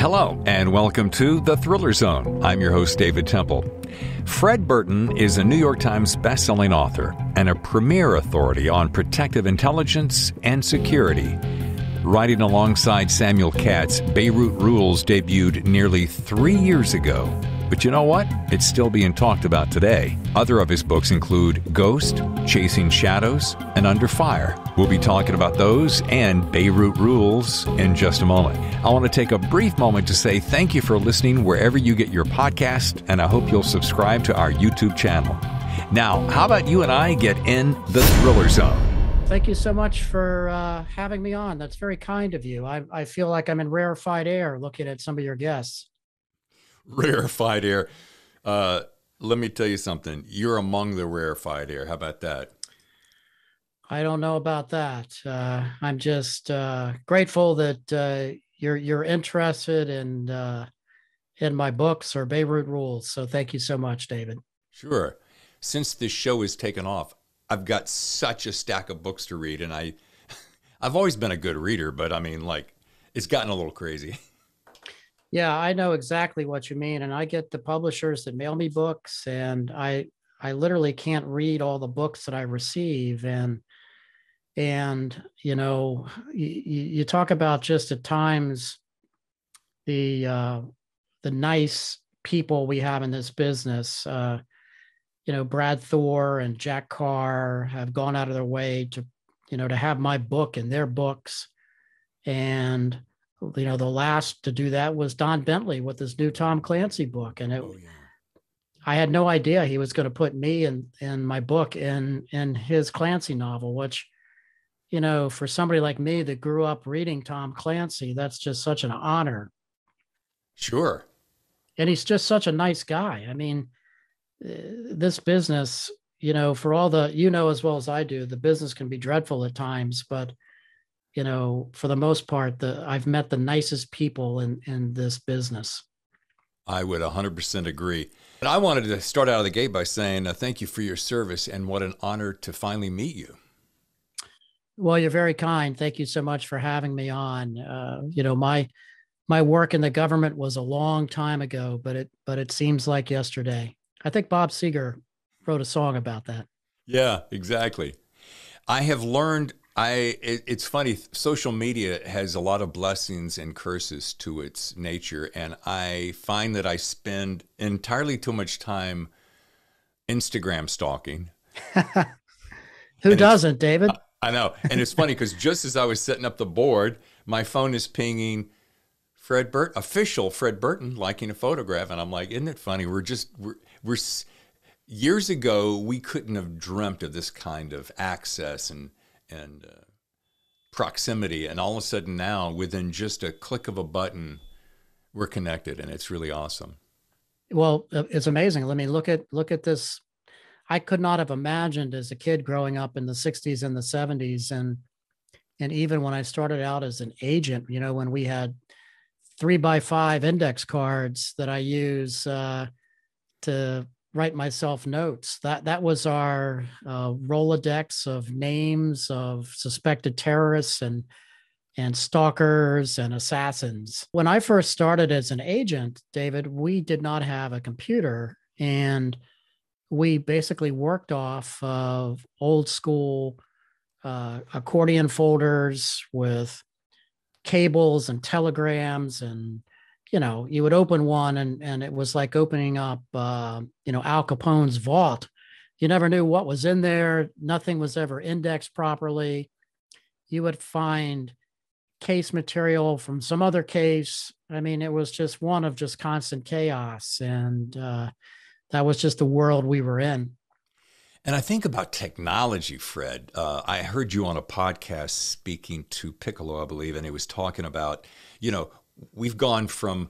Hello, and welcome to The Thriller Zone. I'm your host, David Temple. Fred Burton is a New York Times bestselling author and a premier authority on protective intelligence and security. Writing alongside Samuel Katz, Beirut Rules debuted nearly 3 years ago. But you know what? It's still being talked about today. Other of his books include Ghost, Chasing Shadows, and Under Fire. We'll be talking about those and Beirut Rules in just a moment. I want to take a brief moment to say thank you for listening wherever you get your podcast, and I hope you'll subscribe to our YouTube channel. Now, how about you and I get in the Thriller Zone? Thank you so much for having me on. That's very kind of you. I feel like I'm in rarefied air looking at some of your guests. Rarefied air. Let me tell you something. You're among the rarefied air. How about that? I don't know about that. I'm just grateful that you're interested in my books or Beirut Rules. So thank you so much, David. Sure. Since this show has taken off, I've got such a stack of books to read, and I've always been a good reader, but I mean, like, it's gotten a little crazy. Yeah, I know exactly what you mean. And I get the publishers that mail me books, and I literally can't read all the books that I receive. And you know, you talk about just at times the nice people we have in this business. You know, Brad Thor and Jack Carr have gone out of their way to, you know, to have my book in their books. And you know, the last to do that was Don Bentley with his new Tom Clancy book. And I had no idea he was going to put me in my book in his Clancy novel, which, you know, for somebody like me that grew up reading Tom Clancy, that's just such an honor. Sure. And he's just such a nice guy. I mean, this business, you know, for all the, you know, as well as I do, the business can be dreadful at times, but you know, for the most part, I've met the nicest people in this business. I would 100% agree. And I wanted to start out of the gate by saying thank you for your service, and what an honor to finally meet you. Well, you're very kind. Thank you so much for having me on. You know, my work in the government was a long time ago, but it seems like yesterday. I think Bob Seger wrote a song about that. Yeah, exactly. I have learned. It's funny, social media has a lot of blessings and curses to its nature, and I find that I spend entirely too much time Instagram stalking. Who doesn't, David? I know. And it's funny because just as I was setting up the board, my phone is pinging Fred Burton, official Fred Burton, liking a photograph. And I'm like, isn't it funny? We're years ago, we couldn't have dreamt of this kind of access and proximity, and all of a sudden now, within just a click of a button, we're connected, and it's really awesome. Well, it's amazing. Let me look at this. I could not have imagined as a kid growing up in the 60s and the 70s, and even when I started out as an agent, you know, when we had 3x5 index cards that I use to write myself notes. That was our Rolodex of names of suspected terrorists and stalkers and assassins. When I first started as an agent, David, we did not have a computer, and we basically worked off of old school accordion folders with cables and telegrams, and you know, you would open one and it was like opening up, you know, Al Capone's vault. You never knew what was in there. Nothing was ever indexed properly. You would find case material from some other case. I mean, it was just one of just constant chaos. And that was just the world we were in. And I think about technology, Fred. I heard you on a podcast speaking to Piccolo, I believe, and he was talking about, you know, we've gone from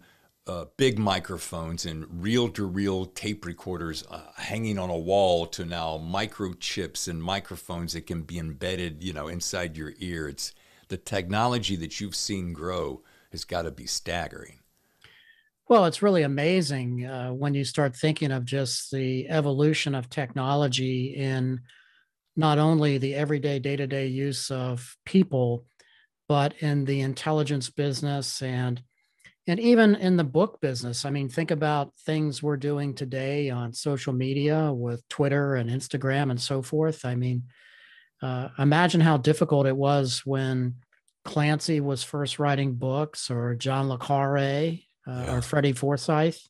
big microphones and reel-to-reel tape recorders hanging on a wall to now microchips and microphones that can be embedded, you know, inside your ear. It's the technology that you've seen grow has got to be staggering. Well, it's really amazing when you start thinking of just the evolution of technology in not only the everyday day-to-day use of people, but in the intelligence business. And, And even in the book business, I mean, think about things we're doing today on social media with Twitter and Instagram and so forth. I mean, imagine how difficult it was when Clancy was first writing books, or John le Carre, or Freddie Forsyth.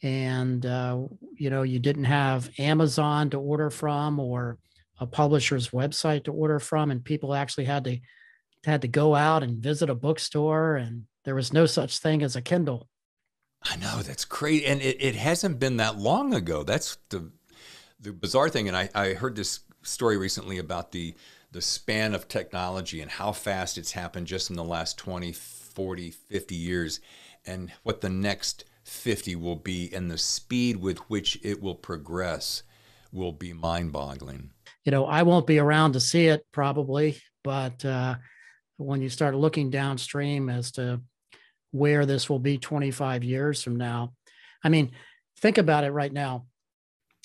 And, you didn't have Amazon to order from, or a publisher's website to order from. And people actually had to go out and visit a bookstore, and there was no such thing as a Kindle. I know, that's great. And it hasn't been that long ago. That's the bizarre thing. And I heard this story recently about the span of technology and how fast it's happened just in the last 20, 40, 50 years, and what the next 50 will be, and the speed with which it will progress will be mind-boggling. I won't be around to see it probably, but when you start looking downstream as to where this will be 25 years from now, I mean, think about it right now.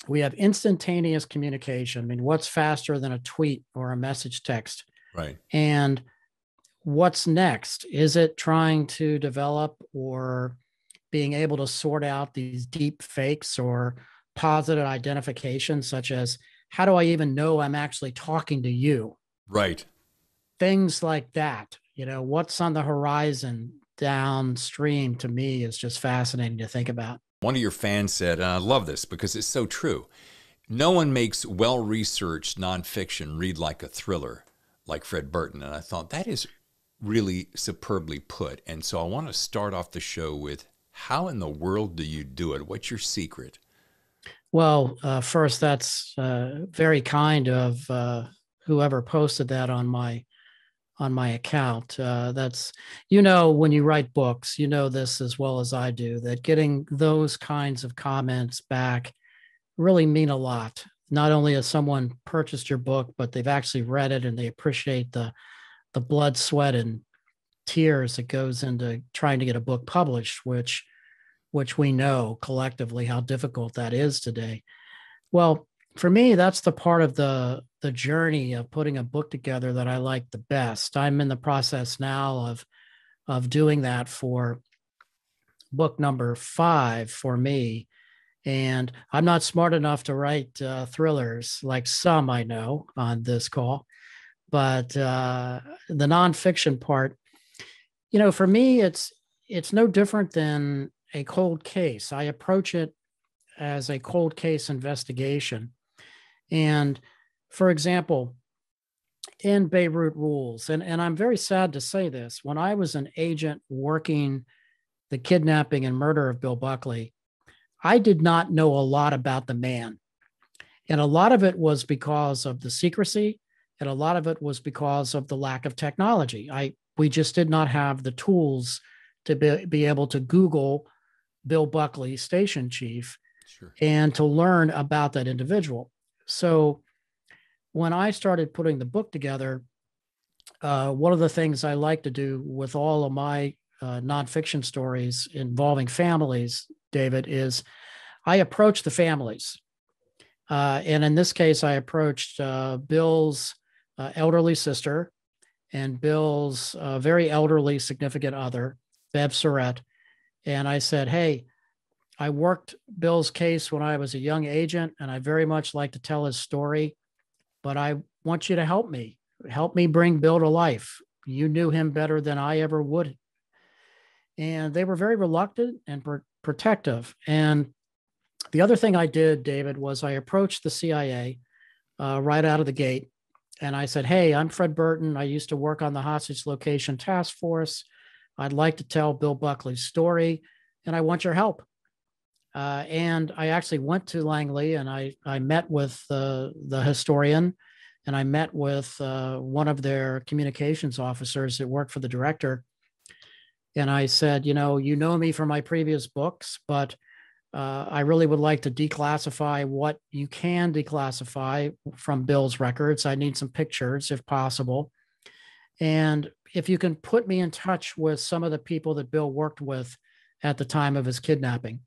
We have instantaneous communication. I mean, what's faster than a tweet or a message text? Right. And what's next? Is it trying to develop or being able to sort out these deep fakes or positive identification, such as, how do I even know I'm actually talking to you? Right. Things like that. What's on the horizon downstream, to me, is just fascinating to think about. One of your fans said, and I love this because it's so true, no one makes well-researched nonfiction read like a thriller like Fred Burton. And I thought that is really superbly put. And so I want to start off the show with, how in the world do you do it? What's your secret? Well, first, that's very kind of whoever posted that on my account. That's, when you write books, this as well as I do, that getting those kinds of comments back really mean a lot. Not only has someone purchased your book, but they've actually read it and they appreciate the blood, sweat, and tears that goes into trying to get a book published, which we know collectively how difficult that is today. Well, for me, that's the part of the journey of putting a book together that I like the best. I'm in the process now of doing that for book number 5 for me. And I'm not smart enough to write thrillers like some I know on this call, but the nonfiction part, for me, it's no different than a cold case. I approach it as a cold case investigation. And for example, in Beirut Rules, and I'm very sad to say this, when I was an agent working the kidnapping and murder of Bill Buckley, I did not know a lot about the man. And a lot of it was because of the secrecy, and a lot of it was because of the lack of technology. We just did not have the tools to be able to Google Bill Buckley, station chief, sure, and to learn about that individual. So when I started putting the book together, one of the things I like to do with all of my nonfiction stories involving families, David, is I approach the families. And in this case, I approached Bill's elderly sister and Bill's very elderly significant other, Bev Surratt. And I said, hey, I worked Bill's case when I was a young agent, and I very much like to tell his story, but I want you to help me bring Bill to life. You knew him better than I ever would. And they were very reluctant and protective. And the other thing I did, David, was I approached the CIA right out of the gate. And I said, hey, I'm Fred Burton. I used to work on the hostage location task force. I'd like to tell Bill Buckley's story, and I want your help. And I actually went to Langley, and I met with the historian, and I met with one of their communications officers that worked for the director. And I said, you know me from my previous books, but I really would like to declassify what you can declassify from Bill's records. I need some pictures if possible. And if you can put me in touch with some of the people that Bill worked with at the time of his kidnapping.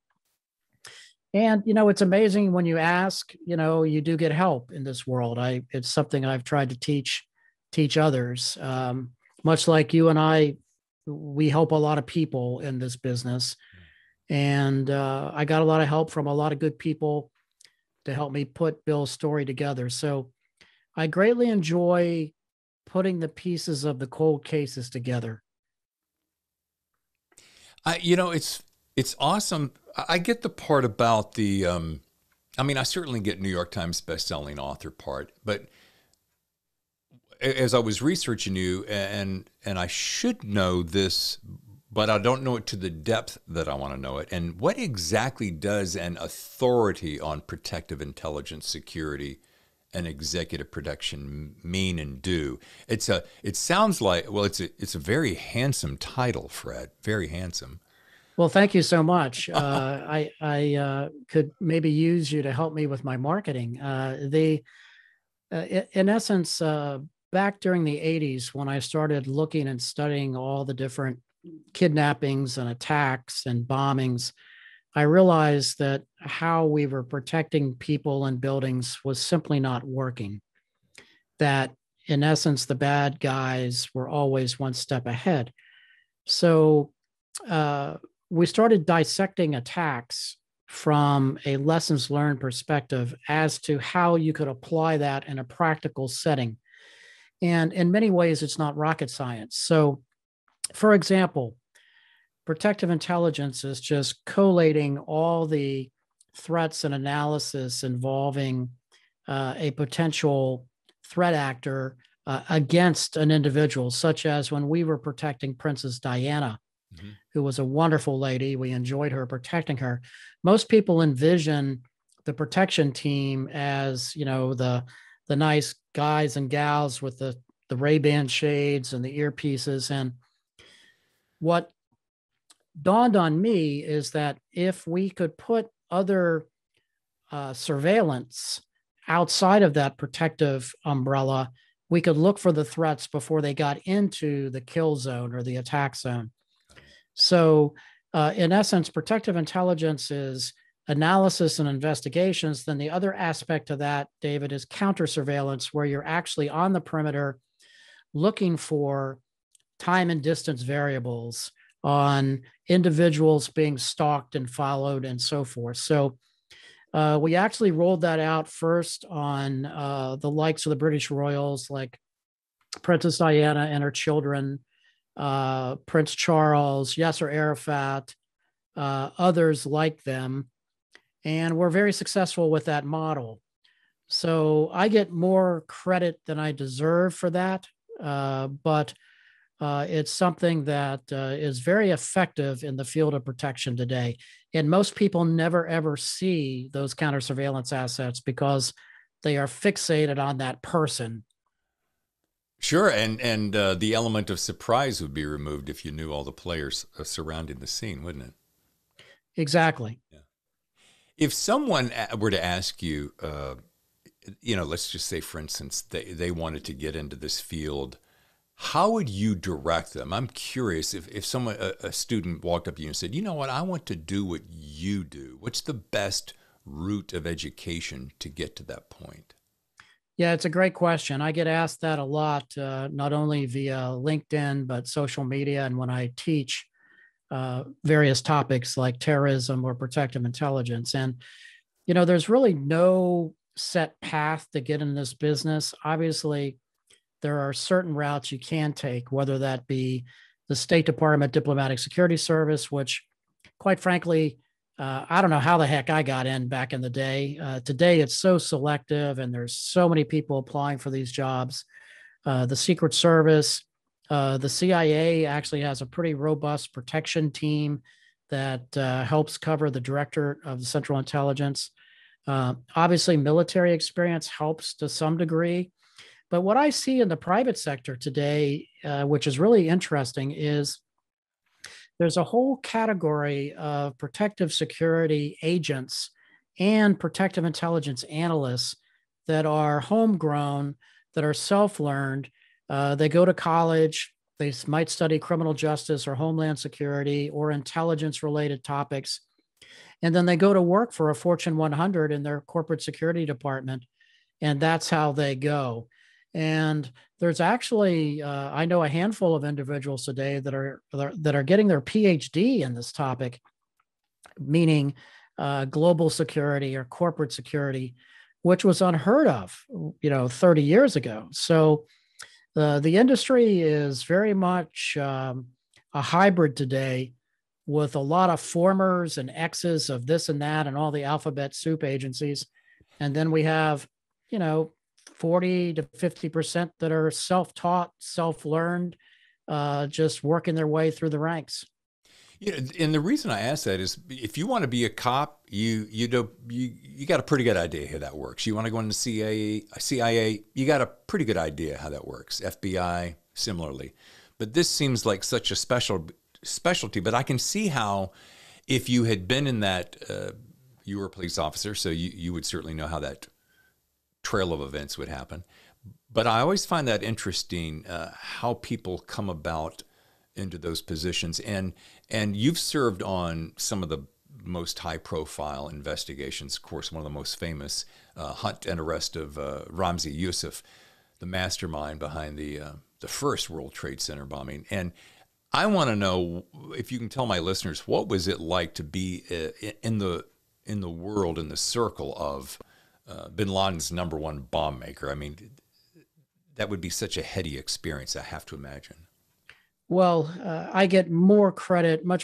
And, it's amazing when you ask, you do get help in this world. It's something I've tried to teach others. Much like you and I we help a lot of people in this business. And I got a lot of help from a lot of good people to help me put Bill's story together. So I greatly enjoy putting the pieces of the cold cases together. It's awesome. I get the part about the, I certainly get New York Times bestselling author part, but as I was researching you, and I should know this, but I don't know it to the depth that I want to know it. And what exactly does an authority on protective intelligence, security, and executive protection mean and do? It sounds like, well, it's a very handsome title, Fred. Very handsome. Well, thank you so much. I could maybe use you to help me with my marketing. In essence, back during the 80s, when I started looking and studying all the different kidnappings and attacks and bombings, I realized that how we were protecting people and buildings was simply not working. That, in essence, the bad guys were always one step ahead. So we started dissecting attacks from a lessons learned perspective as to how you could apply that in a practical setting. And in many ways, it's not rocket science. So, for example, protective intelligence is just collating all the threats and analysis involving a potential threat actor against an individual, such as when we were protecting Princess Diana, who was a wonderful lady. We enjoyed her, protecting her. Most people envision the protection team as, the nice guys and gals with the Ray-Ban shades and the earpieces. And what dawned on me is that if we could put other surveillance outside of that protective umbrella, we could look for the threats before they got into the kill zone or the attack zone. So in essence, protective intelligence is analysis and investigations. Then the other aspect of that, David, is counter surveillance, where you're actually on the perimeter looking for time and distance variables on individuals being stalked and followed and so forth. So we actually rolled that out first on the likes of the British royals, like Princess Diana and her children, Prince Charles, Yasser Arafat, others like them. And we're very successful with that model. So I get more credit than I deserve for that. But it's something that is very effective in the field of protection today. And most people never, ever see those counter surveillance assets because they are fixated on that person. Sure. And the element of surprise would be removed if you knew all the players surrounding the scene, wouldn't it? Exactly. Yeah. If someone were to ask you, let's just say, for instance, they wanted to get into this field, how would you direct them? I'm curious if someone, a student walked up to you and said, you know what, I want to do what you do. What's the best route of education to get to that point? Yeah, it's a great question. I get asked that a lot, not only via LinkedIn, but social media. And when I teach various topics like terrorism or protective intelligence. And, there's really no set path to get in this business. Obviously, there are certain routes you can take, whether that be the State Department Diplomatic Security Service, which, quite frankly, I don't know how the heck I got in back in the day. Today, it's so selective and there's so many people applying for these jobs. The Secret Service, the CIA actually has a pretty robust protection team that helps cover the director of the Central Intelligence. Obviously, military experience helps to some degree. But what I see in the private sector today, which is really interesting, is there's a whole category of protective security agents and protective intelligence analysts that are homegrown, that are self-learned. They go to college, they might study criminal justice or homeland security or intelligence-related topics, and then they go to work for a Fortune 100 in their corporate security department, and that's how they go. And there's actually, I know a handful of individuals today that are getting their PhD in this topic, meaning global security or corporate security, which was unheard of, 30 years ago. So the industry is very much a hybrid today, with a lot of formers and X's of this and that and all the alphabet soup agencies. And then we have, 40 to 50% that are self-taught, self-learned, just working their way through the ranks. And the reason I ask that is, if you want to be a cop, you got a pretty good idea how that works. You want to go into CIA, you got a pretty good idea how that works. FBI, similarly. But this seems like such a specialty. But I can see how, if you had been in that, you were a police officer, so you would certainly know how that trail of events would happen. But I always find that interesting, how people come about into those positions. And you've served on some of the most high-profile investigations. Of course, one of the most famous, hunt and arrest of Ramzi Youssef, the mastermind behind the first World Trade Center bombing. And I want to know if you can tell my listeners, what was it like to be in the world, in the circle of bin Laden's number one bomb maker? I mean, that would be such a heady experience, I have to imagine. Well, I get much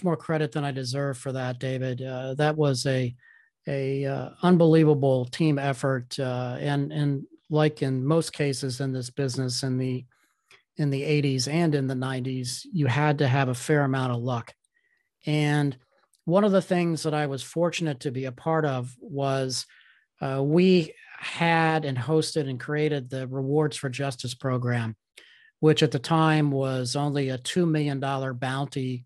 more credit than I deserve for that, David. That was a unbelievable team effort, and like in most cases in this business, in the 80s and in the 90s, you had to have a fair amount of luck. And one of the things that I was fortunate to be a part of was we had and hosted and created the Rewards for Justice program, which at the time was only a $2 million bounty,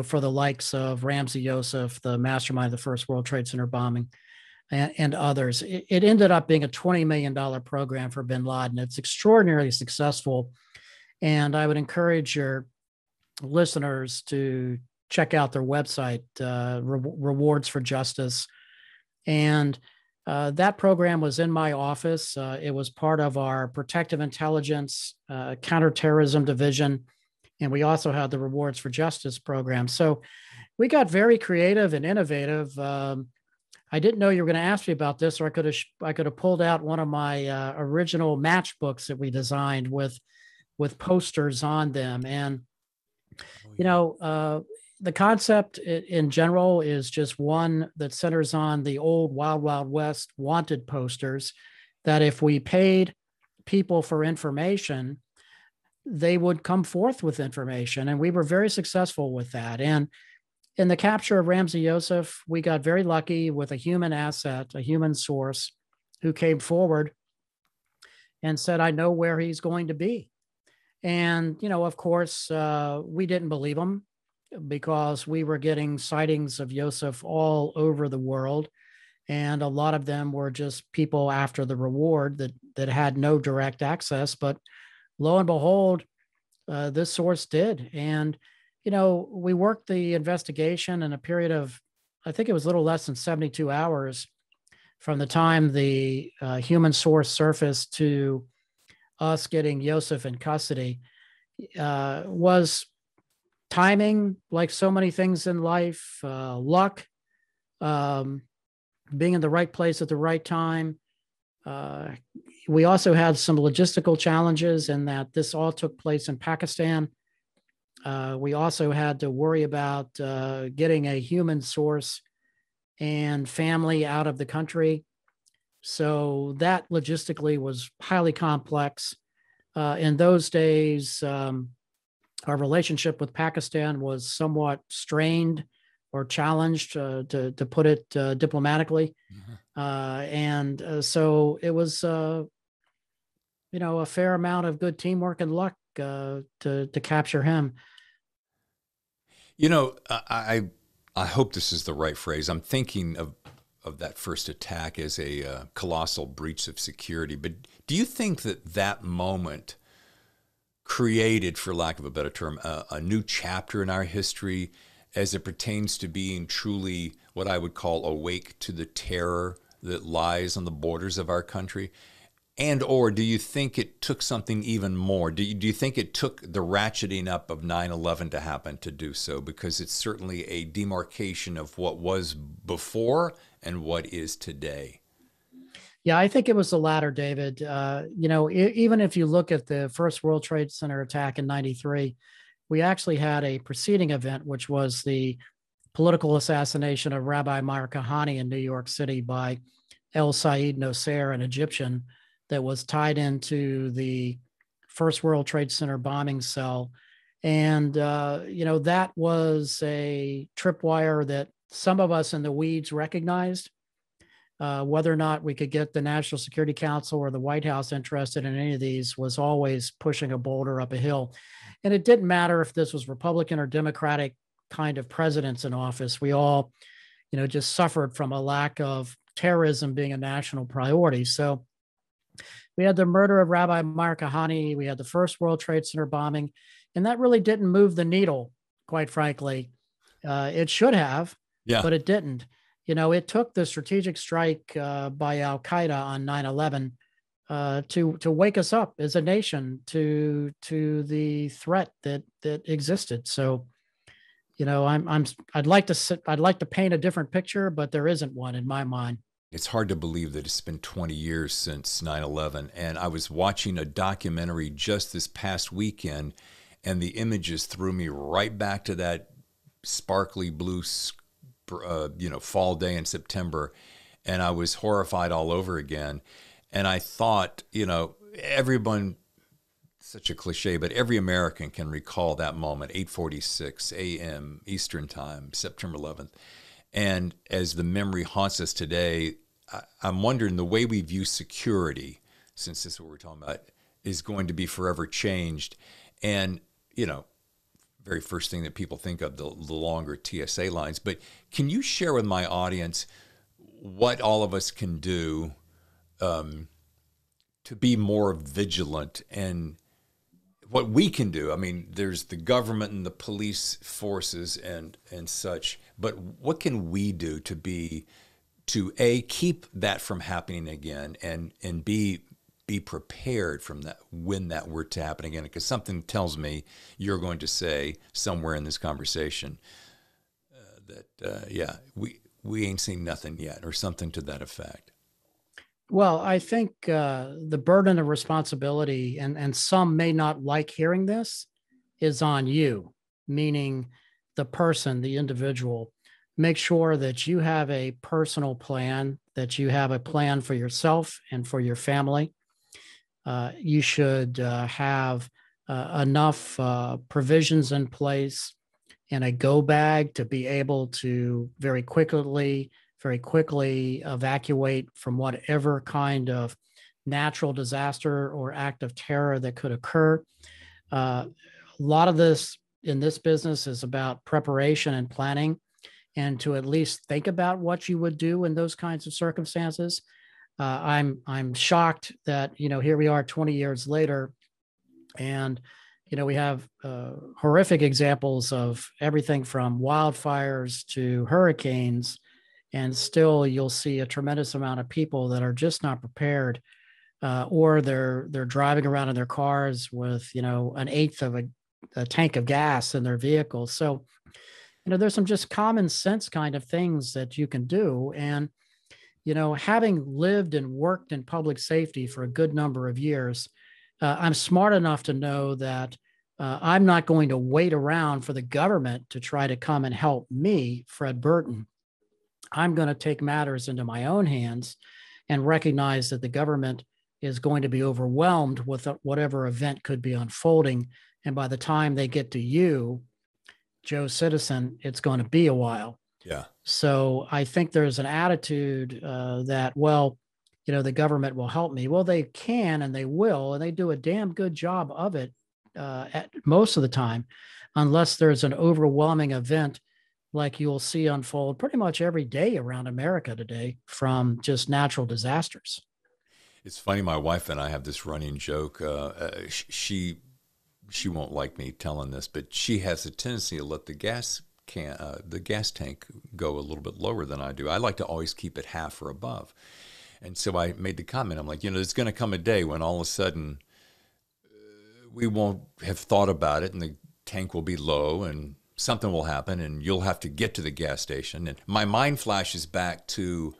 for the likes of Ramzi Youssef, the mastermind of the first World Trade Center bombing, and others. It ended up being a $20 million program for bin Laden. It's extraordinarily successful. And I would encourage your listeners to check out their website, Rewards for Justice. And that program was in my office. It was part of our protective intelligence, counterterrorism division. And we also had the Rewards for Justice program. So we got very creative and innovative. I didn't know you were going to ask me about this, or I could have pulled out one of my original matchbooks that we designed with posters on them. And, the concept in general is just one that centers on the old Wild Wild West wanted posters, that if we paid people for information, they would come forth with information. And we were very successful with that. And in the capture of Ramzi Youssef, we got very lucky with a human asset, a human source, who came forward and said, I know where he's going to be. And, of course, we didn't believe him, because we were getting sightings of Youssef all over the world. And a lot of them were just people after the reward that had no direct access. But lo and behold, this source did. And, we worked the investigation in a period of, I think it was a little less than 72 hours from the time the human source surfaced to us getting Youssef in custody. Was timing, like so many things in life, luck, being in the right place at the right time. We also had some logistical challenges in that this all took place in Pakistan. We also had to worry about getting a human source and family out of the country. So that logistically was highly complex. In those days, our relationship with Pakistan was somewhat strained or challenged, to put it diplomatically. Mm-hmm. So it was, a fair amount of good teamwork and luck to capture him. I hope this is the right phrase. I'm thinking of that first attack as a colossal breach of security. But do you think that moment created, for lack of a better term, a new chapter in our history as it pertains to being truly what I would call awake to the terror that lies on the borders of our country? And or do you think it took something even more? Do you think it took the ratcheting up of 9/11 to happen to do so? Because it's certainly a demarcation of what was before and what is today. Yeah, I think it was the latter, David. Even if you look at the first World Trade Center attack in 93, we actually had a preceding event, which was the political assassination of Rabbi Meir Kahane in New York City by El Said Nosser, an Egyptian, that was tied into the first World Trade Center bombing cell. And, that was a tripwire that some of us in the weeds recognized. Whether or not we could get the National Security Council or the White House interested in any of these was always pushing a boulder up a hill. And it didn't matter if this was Republican or Democratic kind of presidents in office. We all, just suffered from a lack of terrorism being a national priority. So we had the murder of Rabbi Meir Kahane. We had the first World Trade Center bombing, and that really didn't move the needle, quite frankly. It should have, but it didn't. It took the strategic strike by Al Qaeda on 9/11 to wake us up as a nation to the threat that existed. So, I'd like to paint a different picture, but there isn't one in my mind. It's hard to believe that it's been 20 years since 9/11. And I was watching a documentary just this past weekend, and the images threw me right back to that sparkly blue, fall day in September. And I was horrified all over again. And I thought, everyone, such a cliche, but every American can recall that moment, 8:46 a.m. Eastern Time, September 11th. And as the memory haunts us today, I'm wondering the way we view security, since this is what we're talking about, is going to be forever changed. And, very first thing that people think of, the longer TSA lines. But can you share with my audience what all of us can do to be more vigilant, and what we can do? I mean, there's the government and the police forces and such, but what can we do to A, keep that from happening again, and B, be prepared from that when that were to happen again? Because something tells me you're going to say somewhere in this conversation that we ain't seen nothing yet, or something to that effect. Well, I think the burden of responsibility, and some may not like hearing this, is on you, meaning the person, the individual. Make sure that you have a personal plan, that you have a plan for yourself and for your family. You should have enough provisions in place and a go bag to be able to very quickly evacuate from whatever kind of natural disaster or act of terror that could occur. A lot of this in this business is about preparation and planning, and to at least think about what you would do in those kinds of circumstances. I'm shocked that, here we are 20 years later, and, we have horrific examples of everything from wildfires to hurricanes, and still you'll see a tremendous amount of people that are just not prepared, or they're driving around in their cars with, an eighth of a tank of gas in their vehicles. So, there's some just common sense kind of things that you can do. And, having lived and worked in public safety for a good number of years, I'm smart enough to know that I'm not going to wait around for the government to try to come and help me, Fred Burton. I'm going to take matters into my own hands and recognize that the government is going to be overwhelmed with whatever event could be unfolding. And by the time they get to you, Joe Citizen, it's going to be a while. Yeah. So I think there's an attitude that, the government will help me. Well, they can, and they will, and they do a damn good job of it at most of the time, unless there's an overwhelming event like you'll see unfold pretty much every day around America today from just natural disasters. It's funny. My wife and I have this running joke. She won't like me telling this, but she has a tendency to let the gas tank go a little bit lower than I do. I like to always keep it half or above. And so I made the comment, I'm like, there's going to come a day when all of a sudden we won't have thought about it and the tank will be low and something will happen and you'll have to get to the gas station. And my mind flashes back to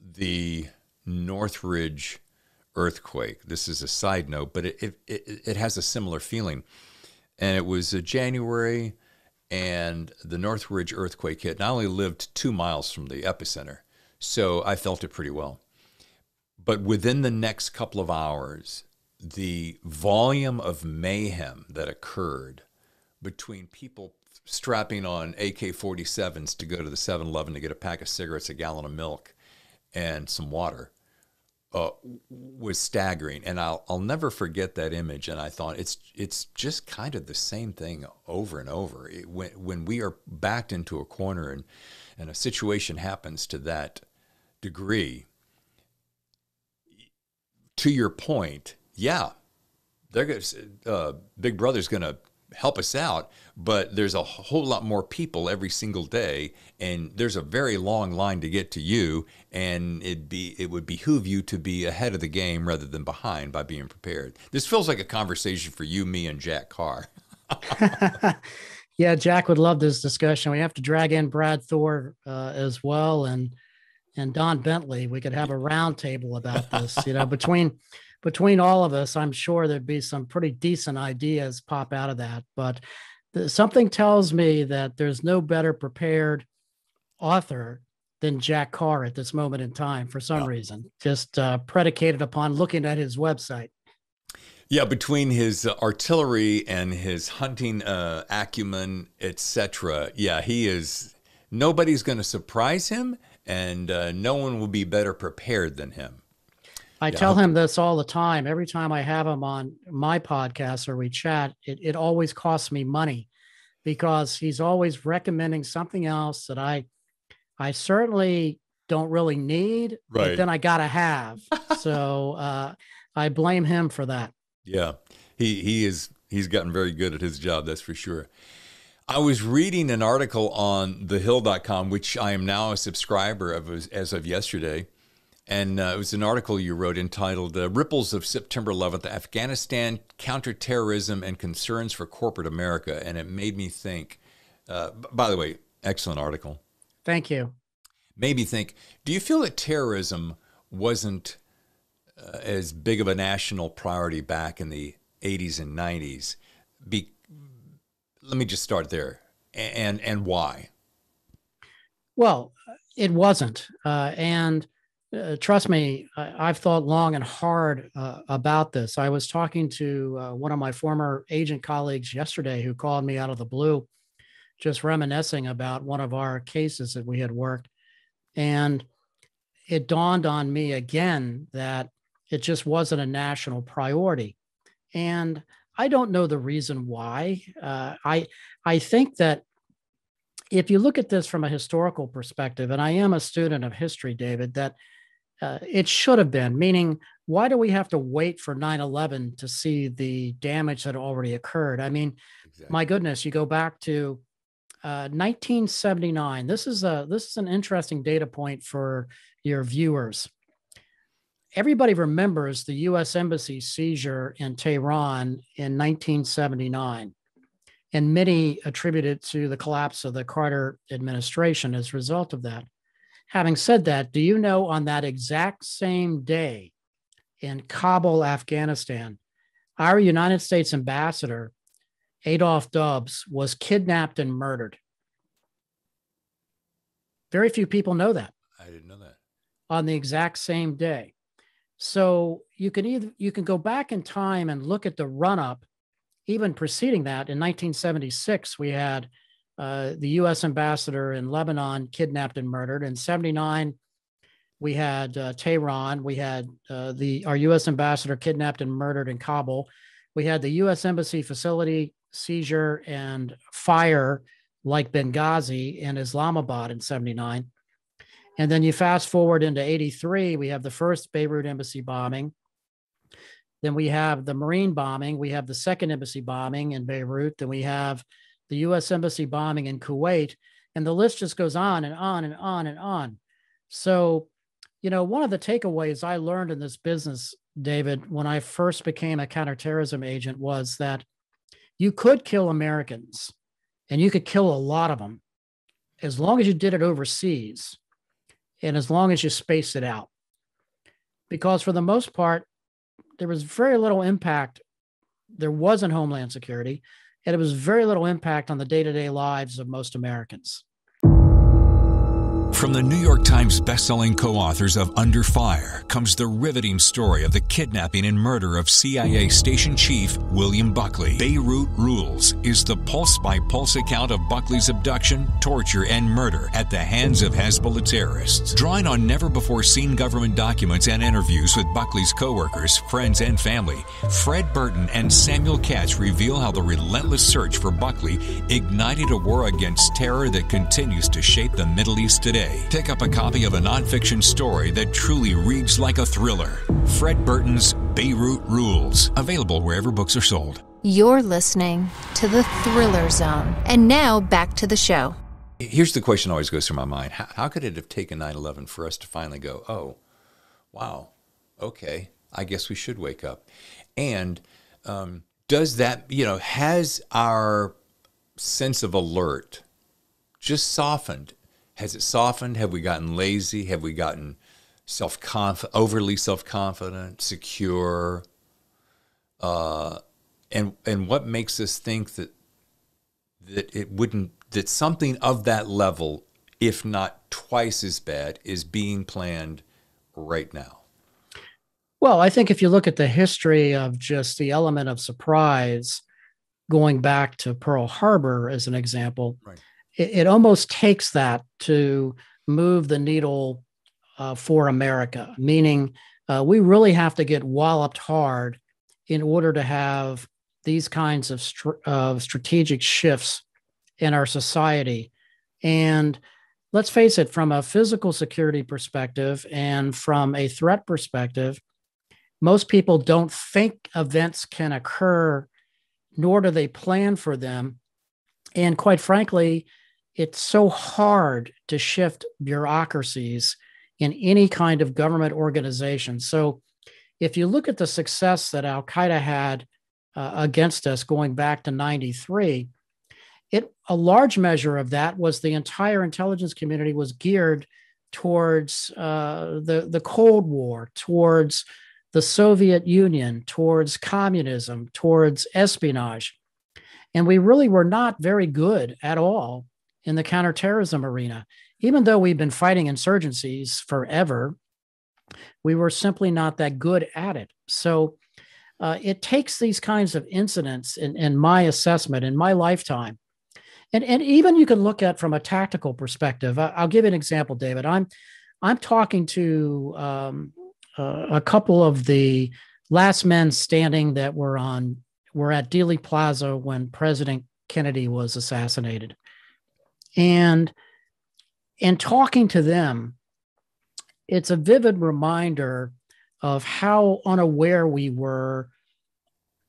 the Northridge earthquake. This is a side note, but it has a similar feeling. And it was January, and the Northridge earthquake hit. And I only lived 2 miles from the epicenter, so I felt it pretty well. But within the next couple of hours, the volume of mayhem that occurred between people strapping on AK-47s to go to the 7-Eleven to get a pack of cigarettes, a gallon of milk, and some water was staggering. And I'll never forget that image. And I thought it's just kind of the same thing over and over. When we are backed into a corner and a situation happens to that degree, to your point, yeah, they're gonna, Big Brother's going to help us out, but there's a whole lot more people every single day, and there's a very long line to get to you, and it would behoove you to be ahead of the game rather than behind by being prepared. This feels like a conversation for you, me, and Jack Carr. Yeah, Jack would love this discussion. We have to drag in Brad Thor as well, and Don Bentley. We could have a round table about this. Between all of us, I'm sure there'd be some pretty decent ideas pop out of that. But something tells me that there's no better prepared author than Jack Carr at this moment in time for some reason, just predicated upon looking at his website. Yeah, between his artillery and his hunting acumen, etc. Yeah, he is. Nobody's going to surprise him, and no one will be better prepared than him. I tell him this all the time. Every time I have him on my podcast or we chat, it always costs me money because he's always recommending something else that I certainly don't really need, right, but then I got to have. So I blame him for that. Yeah, he's gotten very good at his job, that's for sure. I was reading an article on thehill.com, which I am now a subscriber of as of yesterday. And it was an article you wrote entitled Ripples of September 11th, Afghanistan, Counterterrorism, and Concerns for Corporate America. And it made me think, by the way, excellent article. Thank you. Made me think, do you feel that terrorism wasn't as big of a national priority back in the 80s and 90s? Let me just start there. And why? Well, it wasn't. Trust me, I've thought long and hard about this. I was talking to one of my former agent colleagues yesterday who called me out of the blue, just reminiscing about one of our cases that we had worked. And it dawned on me again that it just wasn't a national priority. And I don't know the reason why. I think that if you look at this from a historical perspective, and I am a student of history, David, that it should have been, meaning, why do we have to wait for 9/11 to see the damage that already occurred? I mean, exactly. My goodness, you go back to 1979. This is an interesting data point for your viewers. Everybody remembers the U.S. Embassy seizure in Tehran in 1979, and many attribute it to the collapse of the Carter administration as a result of that. Having said that, do you know on that exact same day in Kabul, Afghanistan, our United States ambassador, Adolph Dubs, was kidnapped and murdered? Very few people know that. I didn't know that. On the exact same day. So you can go back in time and look at the run-up, even preceding that. In 1976, we had the U.S. ambassador in Lebanon kidnapped and murdered. In 79, we had Tehran. We had our U.S. ambassador kidnapped and murdered in Kabul. We had the U.S. Embassy facility seizure and fire like Benghazi in Islamabad in 79. And then you fast forward into 83, we have the first Beirut embassy bombing. Then we have the Marine bombing. We have the second embassy bombing in Beirut. Then we have the U.S. embassy bombing in Kuwait. And the list just goes on and on and on and on. So, one of the takeaways I learned in this business, David, when I first became a counterterrorism agent was that you could kill Americans and you could kill a lot of them as long as you did it overseas and as long as you spaced it out. Because for the most part, there was very little impact. There wasn't Homeland Security, and it was very little impact on the day-to-day lives of most Americans. From the New York Times bestselling co-authors of Under Fire comes the riveting story of the kidnapping and murder of CIA Station Chief William Buckley. Beirut Rules is the pulse-by-pulse account of Buckley's abduction, torture, and murder at the hands of Hezbollah terrorists. Drawing on never-before-seen government documents and interviews with Buckley's co-workers, friends, and family, Fred Burton and Samuel Katz reveal how the relentless search for Buckley ignited a war against terror that continues to shape the Middle East today. Pick up a copy of a nonfiction story that truly reads like a thriller. Fred Burton's Beirut Rules, available wherever books are sold. You're listening to The Thriller Zone. And now back to the show. Here's the question that always goes through my mind. How could it have taken 9/11 for us to finally go, oh, wow, okay, I guess we should wake up? And does that, has our sense of alert just softened? Has it softened? Have we gotten lazy? Have we gotten overly self-confident, secure? And what makes us think that that something of that level, if not twice as bad, is being planned right now? Well, I think if you look at the history of just the element of surprise, going back to Pearl Harbor as an example, right. It almost takes that to move the needle for America, meaning we really have to get walloped hard in order to have these kinds of strategic shifts in our society. And let's face it, from a physical security perspective and from a threat perspective, most people don't think events can occur, nor do they plan for them. And quite frankly, it's so hard to shift bureaucracies in any kind of government organization. So if you look at the success that Al-Qaeda had against us going back to 93, a large measure of that was the entire intelligence community was geared towards the Cold War, towards the Soviet Union, towards communism, towards espionage. And we really were not very good at all in the counterterrorism arena. Even though we've been fighting insurgencies forever, we were simply not that good at it. So it takes these kinds of incidents in my assessment, in my lifetime. And even you can look at from a tactical perspective. I'll give you an example, David. I'm talking to a couple of the last men standing that were at Dealey Plaza when President Kennedy was assassinated. And in talking to them, it's a vivid reminder of how unaware we were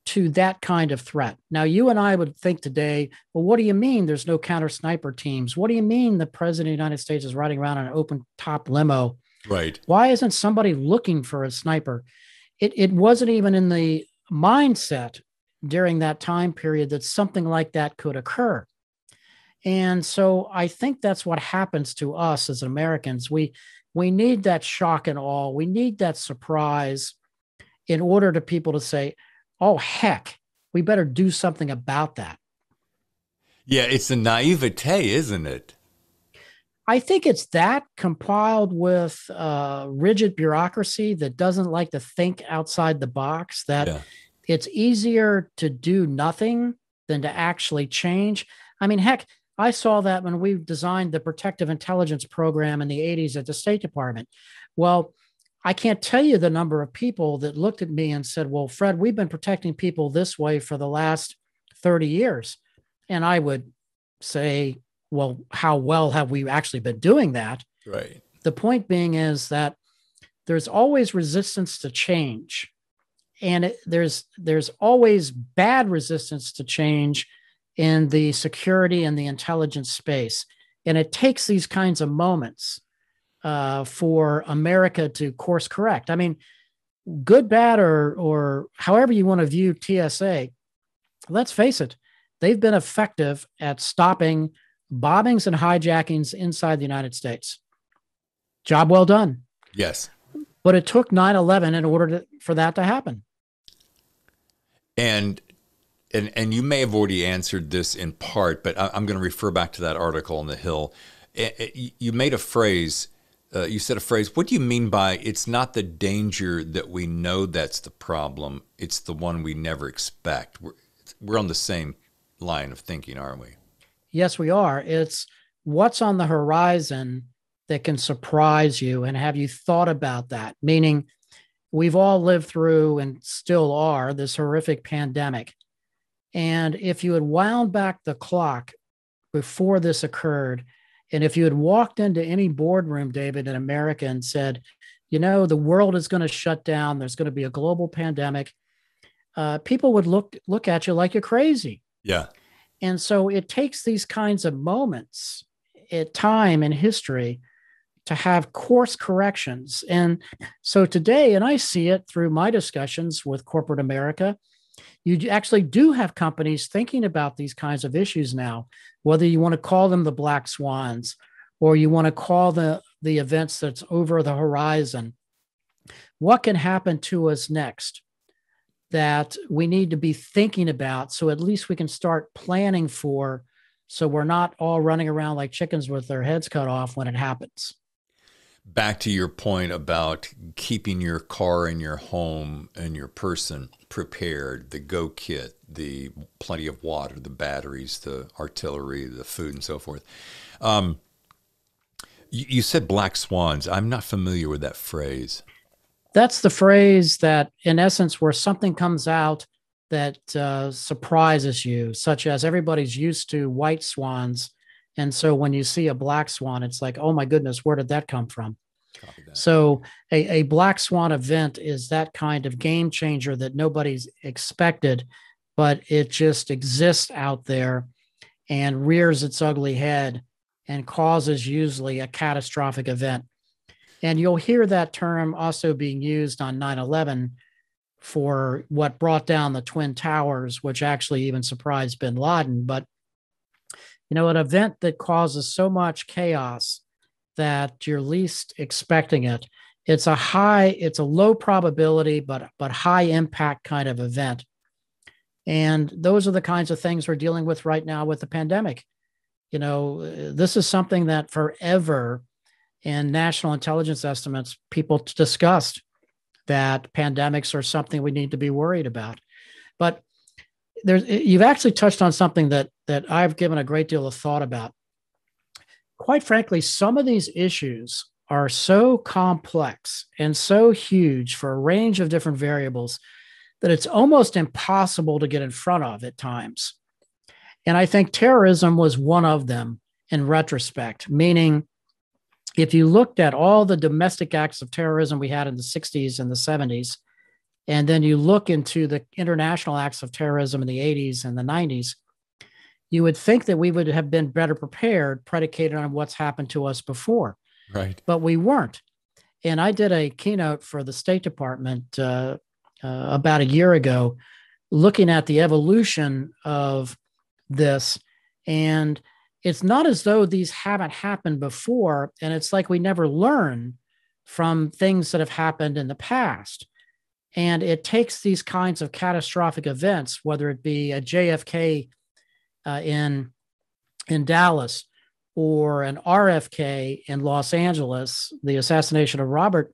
to that kind of threat. Now, you and I would think today, well, what do you mean there's no counter sniper teams? What do you mean the president of the United States is riding around in an open top limo? Right. Why isn't somebody looking for a sniper? It wasn't even in the mindset during that time period that something like that could occur. And so I think that's what happens to us as Americans. We need that shock and awe. We need that surprise in order to people to say, oh, heck, we better do something about that. Yeah, it's the naivete, isn't it? I think it's that compiled with rigid bureaucracy that doesn't like to think outside the box, that it's easier to do nothing than to actually change. I mean, heck, I saw that when we designed the protective intelligence program in the 80s at the State Department. Well, I can't tell you the number of people that looked at me and said, well, Fred, we've been protecting people this way for the last 30 years. And I would say, well, how well have we actually been doing that? Right. The point being is that there's always resistance to change. And there's always bad resistance to change in the security and the intelligence space. And it takes these kinds of moments for America to course correct. I mean, good, bad, or however you want to view TSA, let's face it, they've been effective at stopping bombings and hijackings inside the United States. Job well done. Yes. But it took 9/11 in order for that to happen. And you may have already answered this in part, but I'm going to refer back to that article on the Hill. You made a phrase, you said a phrase, what do you mean by it's not the danger that we know that's the problem, it's the one we never expect? We're on the same line of thinking, aren't we? Yes, we are. It's what's on the horizon that can surprise you, and have you thought about that? Meaning, we've all lived through and still are this horrific pandemic. And if you had wound back the clock before this occurred, and if you had walked into any boardroom, David, in America and said, you know, the world is going to shut down, there's going to be a global pandemic, people would look at you like you're crazy. Yeah. And so it takes these kinds of moments at time in history to have course corrections. And so today, and I see it through my discussions with corporate America, you actually do have companies thinking about these kinds of issues now, whether you want to call them the black swans or you want to call the events that's over the horizon. What can happen to us next that we need to be thinking about, so at least we can start planning for, so we're not all running around like chickens with their heads cut off when it happens. Back to your point about keeping your car and your home and your person prepared, the go kit, the plenty of water, the batteries, the artillery, the food, and so forth. You said black swans. I'm not familiar with that phrase. That's the phrase that, in essence, where something comes out that surprises you, such as everybody's used to white swans. And so when you see a black swan, it's like, oh my goodness, where did that come from? So a black swan event is that kind of game changer that nobody's expected, but it just exists out there and rears its ugly head and causes usually a catastrophic event. And you'll hear that term also being used on 9/11 for what brought down the Twin Towers, which actually even surprised bin Laden. But, you know, an event that causes so much chaos that you're least expecting it, it's a low probability, but high impact kind of event. And those are the kinds of things we're dealing with right now with the pandemic. You know, this is something that forever in national intelligence estimates, people discussed that pandemics are something we need to be worried about. But you've actually touched on something that I've given a great deal of thought about. Quite frankly, some of these issues are so complex and so huge for a range of different variables that it's almost impossible to get in front of at times. And I think terrorism was one of them in retrospect, meaning if you looked at all the domestic acts of terrorism we had in the 60s and the 70s, and then you look into the international acts of terrorism in the 80s and the 90s, you would think that we would have been better prepared, predicated on what's happened to us before. Right. But we weren't. And I did a keynote for the State Department about a year ago, looking at the evolution of this. And it's not as though these haven't happened before, and it's like we never learn from things that have happened in the past. And it takes these kinds of catastrophic events, whether it be a JFK in Dallas or an RFK in Los Angeles, the assassination of Robert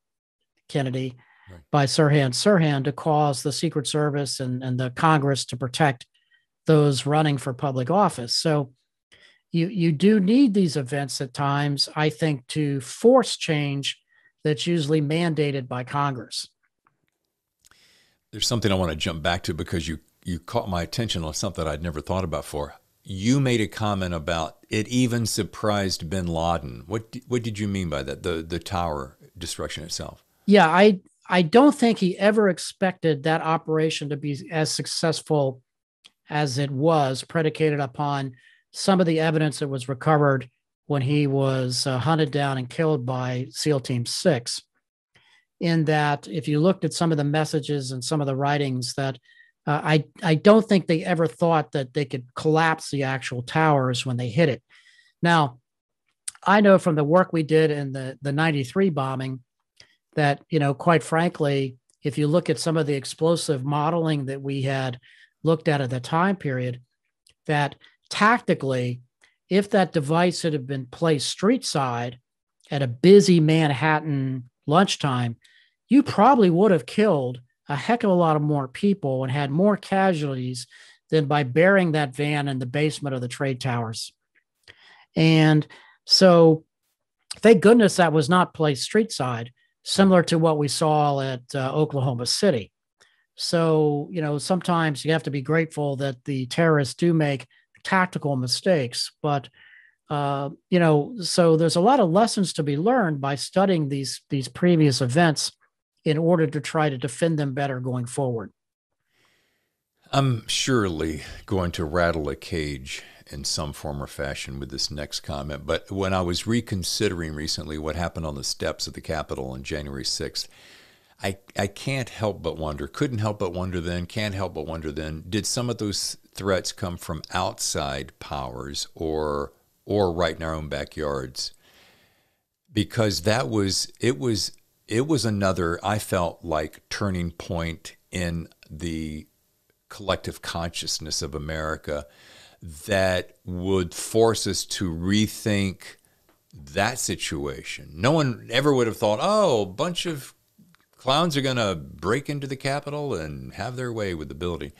Kennedy by Sirhan Sirhan, to cause the Secret Service and the Congress to protect those running for public office. So you do need these events at times, I think, to force change that's usually mandated by Congress. There's something I want to jump back to because you caught my attention on something I'd never thought about before. You made a comment about it even surprised bin Laden. What did you mean by that? The tower destruction itself? Yeah, I don't think he ever expected that operation to be as successful as it was, predicated upon some of the evidence that was recovered when he was hunted down and killed by SEAL Team 6. In that, if you looked at some of the messages and some of the writings, that I don't think they ever thought that they could collapse the actual towers when they hit it. Now, I know from the work we did in the 93 bombing that, quite frankly, if you look at some of the explosive modeling that we had looked at the time period, that tactically, if that device had been placed street side at a busy Manhattan lunchtime, you probably would have killed a heck of a lot of more people and had more casualties than by burying that van in the basement of the trade towers. And so thank goodness that was not placed street side, similar to what we saw at Oklahoma City. So, sometimes you have to be grateful that the terrorists do make tactical mistakes, but, so there's a lot of lessons to be learned by studying these previous events in order to try to defend them better going forward. I'm surely going to rattle a cage in some form or fashion with this next comment, but when I was reconsidering recently what happened on the steps of the Capitol on January 6th, I can't help but wonder, couldn't help but wonder then, can't help but wonder then, did some of those threats come from outside powers or right in our own backyards? Because it was another, I felt like, turning point in the collective consciousness of America that would force us to rethink that situation. No one ever would have thought, a bunch of clowns are going to break into the Capitol and have their way with the building.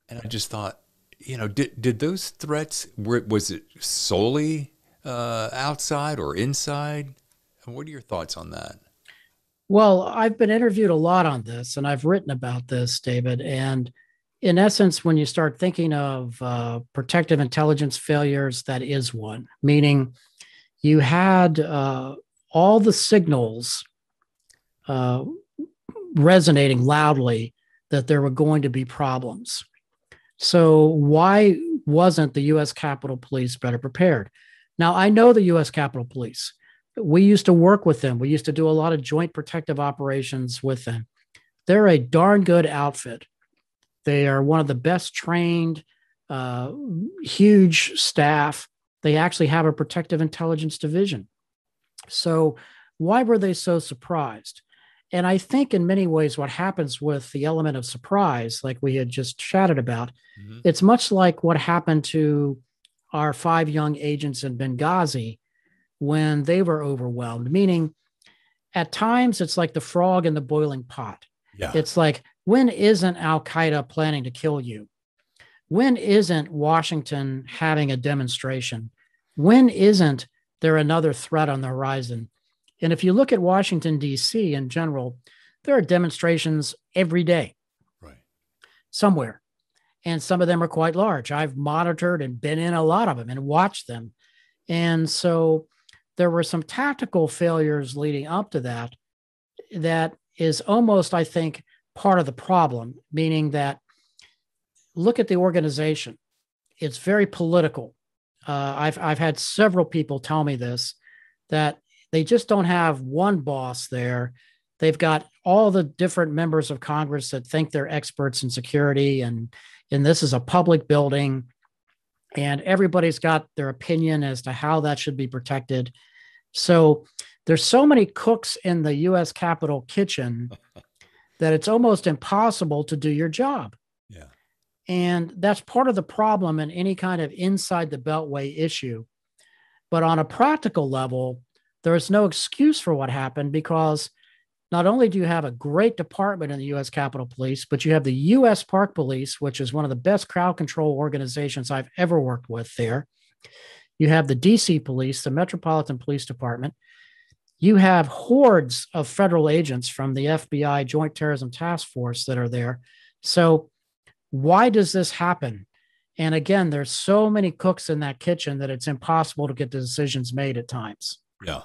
And I just thought, did those threats, was it solely outside or inside? What are your thoughts on that? Well, I've been interviewed a lot on this, and I've written about this, David. And in essence, when you start thinking of protective intelligence failures, that is one, meaning you had all the signals resonating loudly that there were going to be problems. So why wasn't the U.S. Capitol Police better prepared? Now, I know the U.S. Capitol Police. We used to work with them. We used to do a lot of joint protective operations with them. They're a darn good outfit. They are one of the best trained, huge staff. They actually have a protective intelligence division. So why were they so surprised? And I think in many ways what happens with the element of surprise, like we had just chatted about, it's much like what happened to our 5 young agents in Benghazi when they were overwhelmed, meaning at times it's like the frog in the boiling pot. Yeah. It's like, when isn't Al-Qaeda planning to kill you? When isn't Washington having a demonstration? When isn't there another threat on the horizon? And if you look at Washington, D.C. in general, there are demonstrations every day, right, somewhere. And some of them are quite large. I've monitored and been in a lot of them and watched them. And so there were some tactical failures leading up to that. That is almost, I think, part of the problem, meaning that look at the organization. It's very political. I've had several people tell me this, that they just don't have one boss there. They've got all the different members of Congress that think they're experts in security, and this is a public building, and everybody's got their opinion as to how that should be protected. So there's so many cooks in the U.S. Capitol kitchen that it's almost impossible to do your job. Yeah. And that's part of the problem in any kind of inside the Beltway issue. But on a practical level, there's no excuse for what happened, because not only do you have a great department in the U.S. Capitol Police, but you have the U.S. Park Police, which is one of the best crowd control organizations I've ever worked with there. You have the D.C. Police, the Metropolitan Police Department. You have hordes of federal agents from the FBI Joint Terrorism Task Force that are there. So why does this happen? And again, there's so many cooks in that kitchen that it's impossible to get the decisions made at times. Yeah.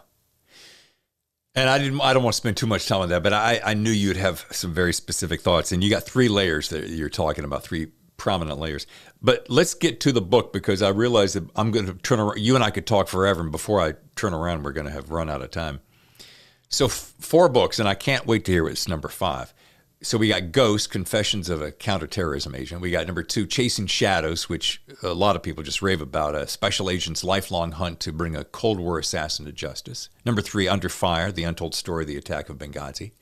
And I don't want to spend too much time on that, but I knew you'd have some very specific thoughts. And you got 3 layers that you're talking about, 3 prominent layers. But let's get to the book, because I realize that I'm going to turn around. You and I could talk forever, and before I turn around, we're going to have run out of time. So 4 books, and I can't wait to hear what's number 5. So we got Ghost, Confessions of a Counterterrorism Agent. We got number 2, Chasing Shadows, which a lot of people just rave about, a special agent's lifelong hunt to bring a Cold War assassin to justice. Number 3, Under Fire, the untold story of the attack of Benghazi.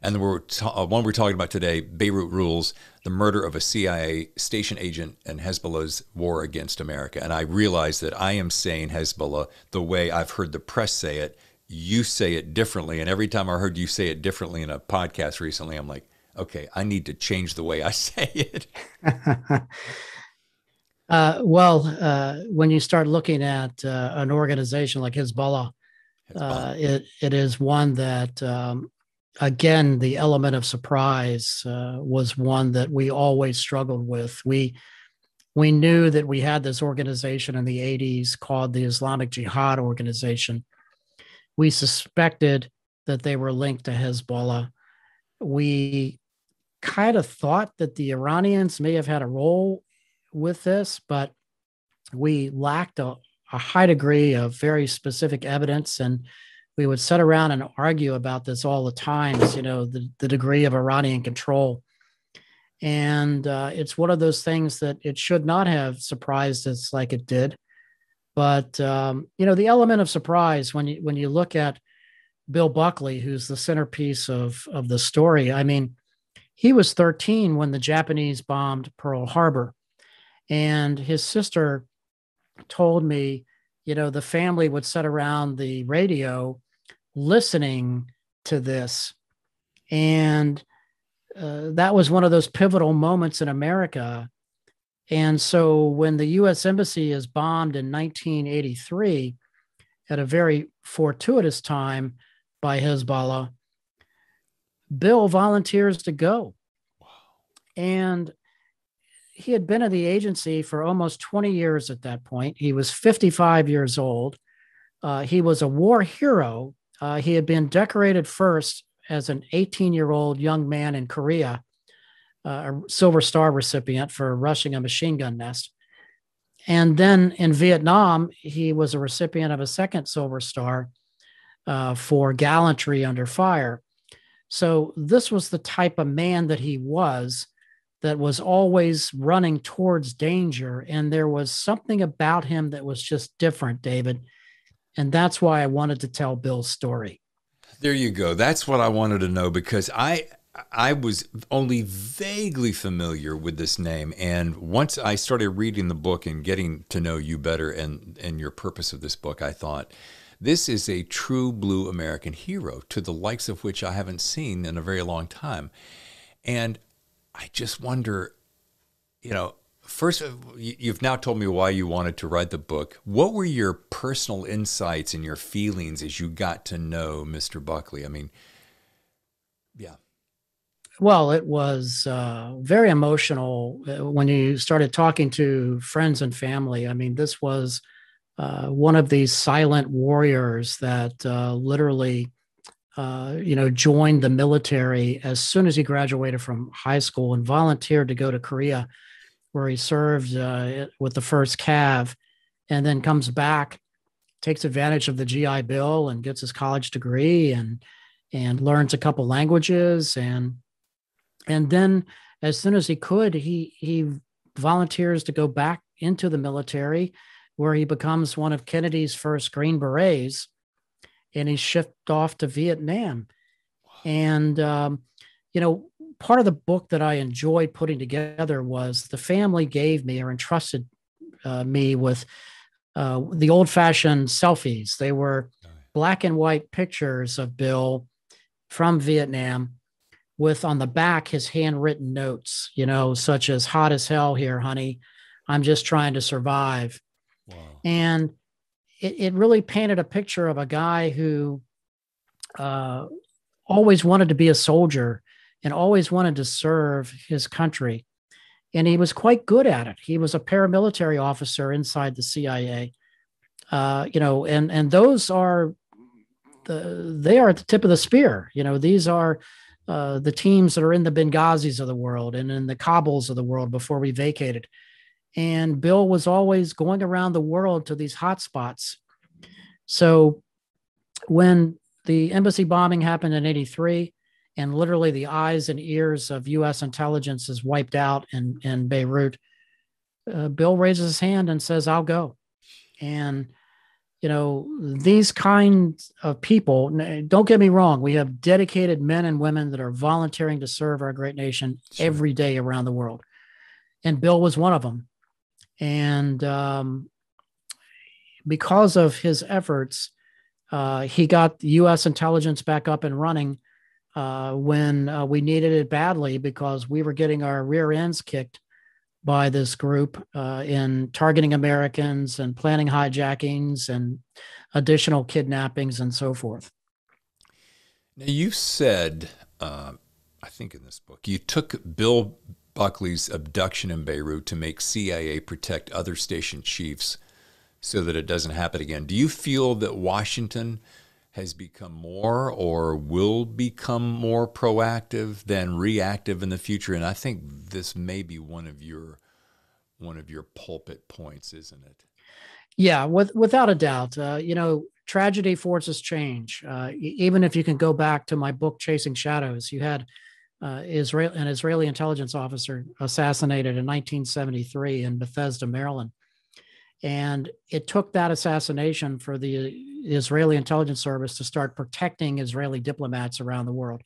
And the one we're talking about today, Beirut Rules, the murder of a CIA station agent and Hezbollah's war against America. And I realize that I am saying Hezbollah the way I've heard the press say it. You say it differently. And every time I heard you say it differently in a podcast recently, I'm like, okay, I need to change the way I say it. When you start looking at an organization like Hezbollah, it is one that, again, the element of surprise was one that we always struggled with. We knew that we had this organization in the 80s called the Islamic Jihad Organization. We suspected that they were linked to Hezbollah. We kind of thought that the Iranians may have had a role with this, but we lacked a high degree of very specific evidence. And we would sit around and argue about this all the time, the degree of Iranian control. And it's one of those things that it should not have surprised us like it did. But, the element of surprise, when you look at Bill Buckley, who's the centerpiece of the story, I mean, he was 13 when the Japanese bombed Pearl Harbor. And his sister told me, the family would sit around the radio listening to this. And that was one of those pivotal moments in America. And so when the U.S. Embassy is bombed in 1983, at a very fortuitous time by Hezbollah, Bill volunteers to go. Wow. And he had been in the agency for almost 20 years at that point. He was 55 years old. He was a war hero. He had been decorated first as an 18-year-old young man in Korea, a Silver Star recipient for rushing a machine gun nest. And then in Vietnam, he was a recipient of a second Silver Star for gallantry under fire. So this was the type of man that he was, that was always running towards danger. And there was something about him that was just different, David. And that's why I wanted to tell Bill's story. There you go. That's what I wanted to know, because I was only vaguely familiar with this name. And once I started reading the book and getting to know you better and your purpose of this book, I thought, this is a true blue American hero, to the likes of which I haven't seen in a very long time. And I just wonder, first, you've now told me why you wanted to write the book. What were your personal insights and your feelings as you got to know Mr. Buckley? I mean, yeah. Well, it was very emotional when you started talking to friends and family. I mean, this was one of these silent warriors that literally, joined the military as soon as he graduated from high school and volunteered to go to Korea, where he served with the 1st Cav, and then comes back, takes advantage of the GI Bill and gets his college degree and learns a couple languages. And then as soon as he could, he volunteers to go back into the military, where he becomes one of Kennedy's first Green Berets, and he's shipped off to Vietnam. And, part of the book that I enjoyed putting together was the family gave me or entrusted me with the old-fashioned selfies. They were black and white pictures of Bill from Vietnam, with on the back his handwritten notes, such as "hot as hell here, honey. I'm just trying to survive." Wow. And it really painted a picture of a guy who always wanted to be a soldier and always wanted to serve his country. And he was quite good at it. He was a paramilitary officer inside the CIA, and those are they are at the tip of the spear. These are the teams that are in the Benghazis of the world and in the Kabuls of the world before we vacated. And Bill was always going around the world to these hot spots. So when the embassy bombing happened in 83, and literally the eyes and ears of U.S. intelligence is wiped out in Beirut, Bill raises his hand and says, I'll go. And, these kinds of people, don't get me wrong, we have dedicated men and women that are volunteering to serve our great nation every day around the world. And Bill was one of them. And because of his efforts, he got the U.S. intelligence back up and running when we needed it badly, because we were getting our rear ends kicked by this group in targeting Americans and planning hijackings and additional kidnappings and so forth. Now, you said, I think in this book, you took Bill Buckley's abduction in Beirut to make CIA protect other station chiefs so that it doesn't happen again. Do you feel that Washington has become more or will become more proactive than reactive in the future? And I think this may be one of your pulpit points, isn't it? Yeah, without a doubt. Tragedy forces change. Even if you can go back to my book, Chasing Shadows, you had an Israeli intelligence officer assassinated in 1973 in Bethesda, Maryland. And it took that assassination for the Israeli intelligence service to start protecting Israeli diplomats around the world.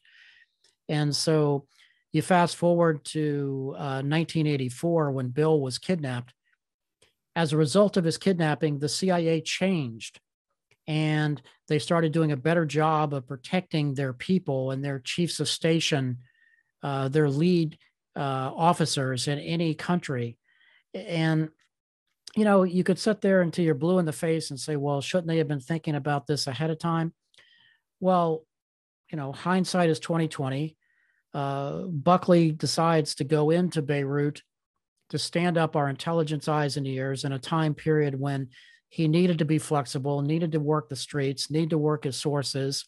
And so you fast forward to 1984 when Bill was kidnapped. As a result of his kidnapping, the CIA changed, and they started doing a better job of protecting their people and their chiefs of station, their lead officers in any country. And you could sit there until you're blue in the face and say, well, shouldn't they have been thinking about this ahead of time? Well, hindsight is 2020. Buckley decides to go into Beirut to stand up our intelligence eyes and ears in a time period when he needed to be flexible, needed to work the streets, needed to work his sources,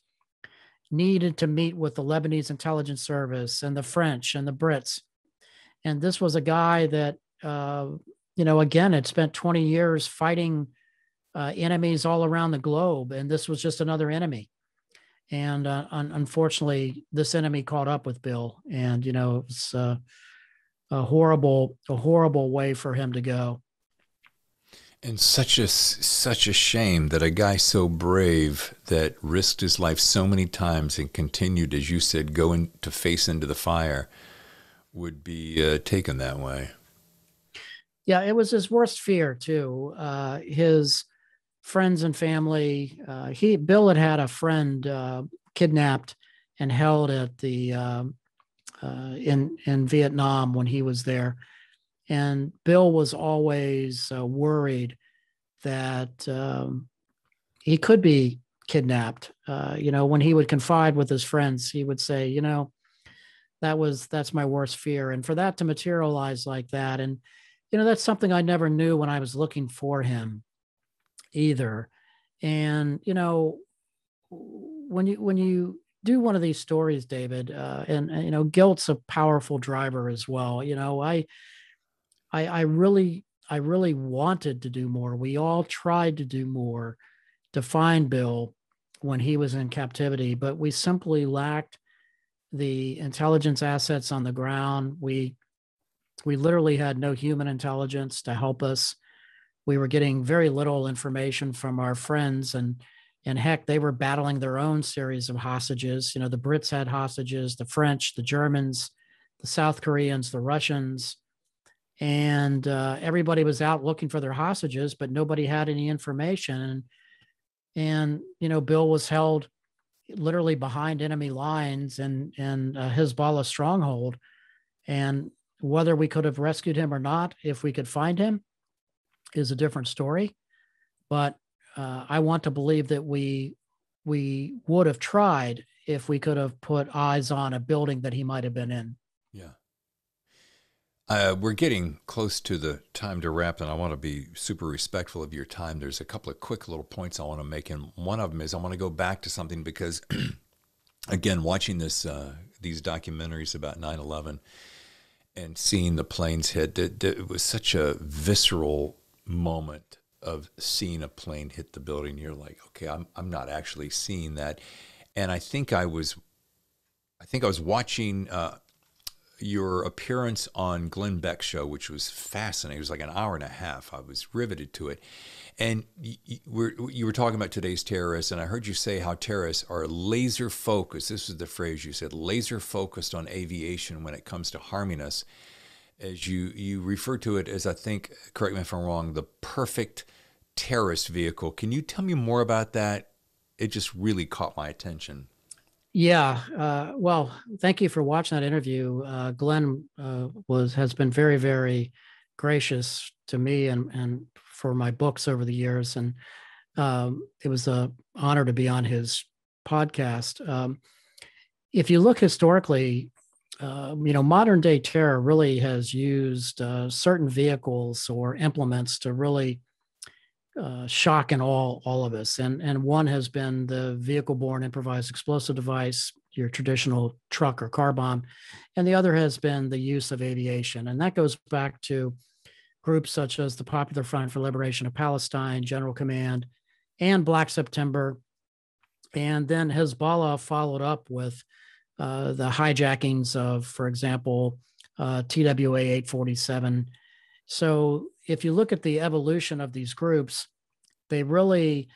needed to meet with the Lebanese intelligence service and the French and the Brits. And this was a guy that, again, had spent 20 years fighting enemies all around the globe. And this was just another enemy. And unfortunately, this enemy caught up with Bill. And, it was a horrible way for him to go. And such a shame that a guy so brave that risked his life so many times and continued, as you said, going to face into the fire would be taken that way. Yeah, it was his worst fear too. His friends and family. Bill had a friend kidnapped and held at the in Vietnam when he was there, and Bill was always worried that he could be kidnapped. When he would confide with his friends, he would say, that's my worst fear, and for that to materialize like that, and that's something I never knew when I was looking for him either. And, when you do one of these stories, David, and guilt's a powerful driver as well. I really wanted to do more. We all tried to do more to find Bill when he was in captivity, but we simply lacked the intelligence assets on the ground. We literally had no human intelligence to help us. We were getting very little information from our friends, and heck, they were battling their own series of hostages. The Brits had hostages, the French, the Germans, the South Koreans, the Russians, and everybody was out looking for their hostages, but nobody had any information. And Bill was held literally behind enemy lines and a Hezbollah stronghold. And whether we could have rescued him or not, if we could find him, is a different story. But I want to believe that we would have tried if we could have put eyes on a building that he might have been in. Yeah. We're getting close to the time to wrap, and I want to be super respectful of your time. There's a couple of quick little points I want to make, and one of them is I want to go back to something because again, watching these documentaries about 9/11 and seeing the planes hit, it was such a visceral moment of seeing a plane hit the building. You're like, okay, I'm not actually seeing that. And I think I was watching your appearance on Glenn Beck's show, which was fascinating. It was like an hour and a half. I was riveted to it. And you were talking about today's terrorists, and I heard you say how terrorists are laser focused. This is the phrase you said, laser focused on aviation when it comes to harming us. As you refer to it as, I think, correct me if I'm wrong, the perfect terrorist vehicle. Can you tell me more about that? It just really caught my attention. Yeah. Well, thank you for watching that interview. Glenn has been very, very gracious to me and for my books over the years. And it was an honor to be on his podcast. If you look historically, modern day terror really has used certain vehicles or implements to really shock and all of us. And one has been the vehicle-borne improvised explosive device, your traditional truck or car bomb. And the other has been the use of aviation. And that goes back to groups such as the Popular Front for Liberation of Palestine, General Command, and Black September. And then Hezbollah followed up with the hijackings of, for example, TWA 847. So if you look at the evolution of these groups, they really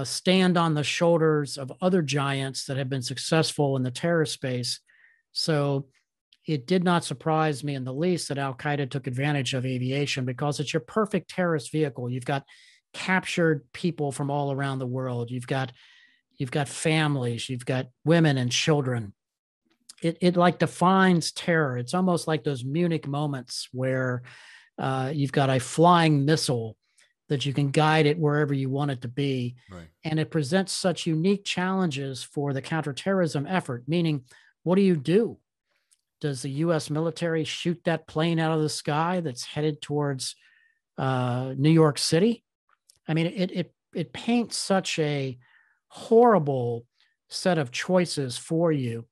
stand on the shoulders of other giants that have been successful in the terror space. So it did not surprise me in the least that Al-Qaeda took advantage of aviation, because it's your perfect terrorist vehicle. You've got captured people from all around the world. You've got families, you've got women and children. It like defines terror. It's almost like those Munich moments where you've got a flying missile that you can guide it wherever you want it to be. Right. And it presents such unique challenges for the counterterrorism effort, meaning, what do you do? Does the U.S. military shoot that plane out of the sky that's headed towards New York City? I mean, it paints such a horrible set of choices for you.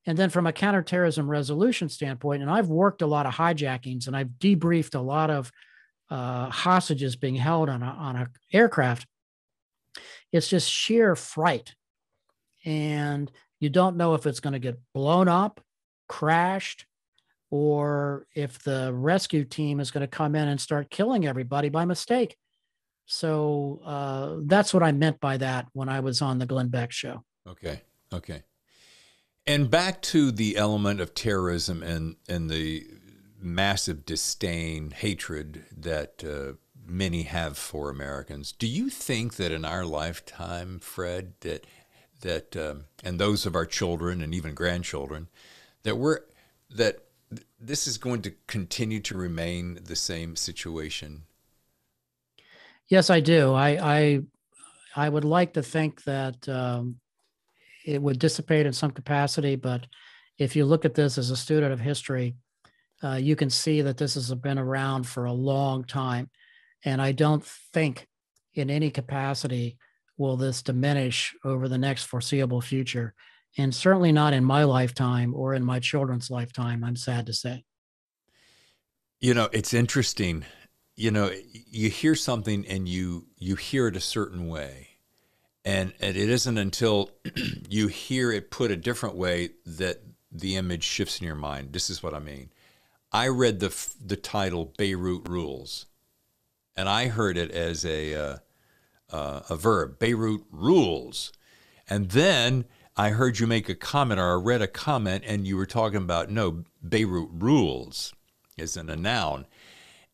And then from a counterterrorism resolution standpoint, and I've worked a lot of hijackings and I've debriefed a lot of hostages being held on a aircraft, it's just sheer fright. And you don't know if it's going to get blown up, crashed, or if the rescue team is going to come in and start killing everybody by mistake. So that's what I meant by that when I was on the Glenn Beck show. Okay. And back to the element of terrorism and the massive disdain, hatred that many have for Americans. Do you think that in our lifetime, Fred, that and those of our children and even grandchildren, that this is going to continue to remain the same situation? Yes, I do. I would like to think that it would dissipate in some capacity, but if you look at this as a student of history, you can see that this has been around for a long time. And I don't think in any capacity will this diminish over the next foreseeable future. And certainly not in my lifetime or in my children's lifetime, I'm sad to say. It's interesting. You hear something and you hear it a certain way. And it isn't until you hear it put a different way that the image shifts in your mind. This is what I mean. I read the title Beirut Rules, and I heard it as a verb, Beirut Rules. And then I heard you make a comment, or I read a comment, and you were talking about, no, Beirut Rules as in a noun.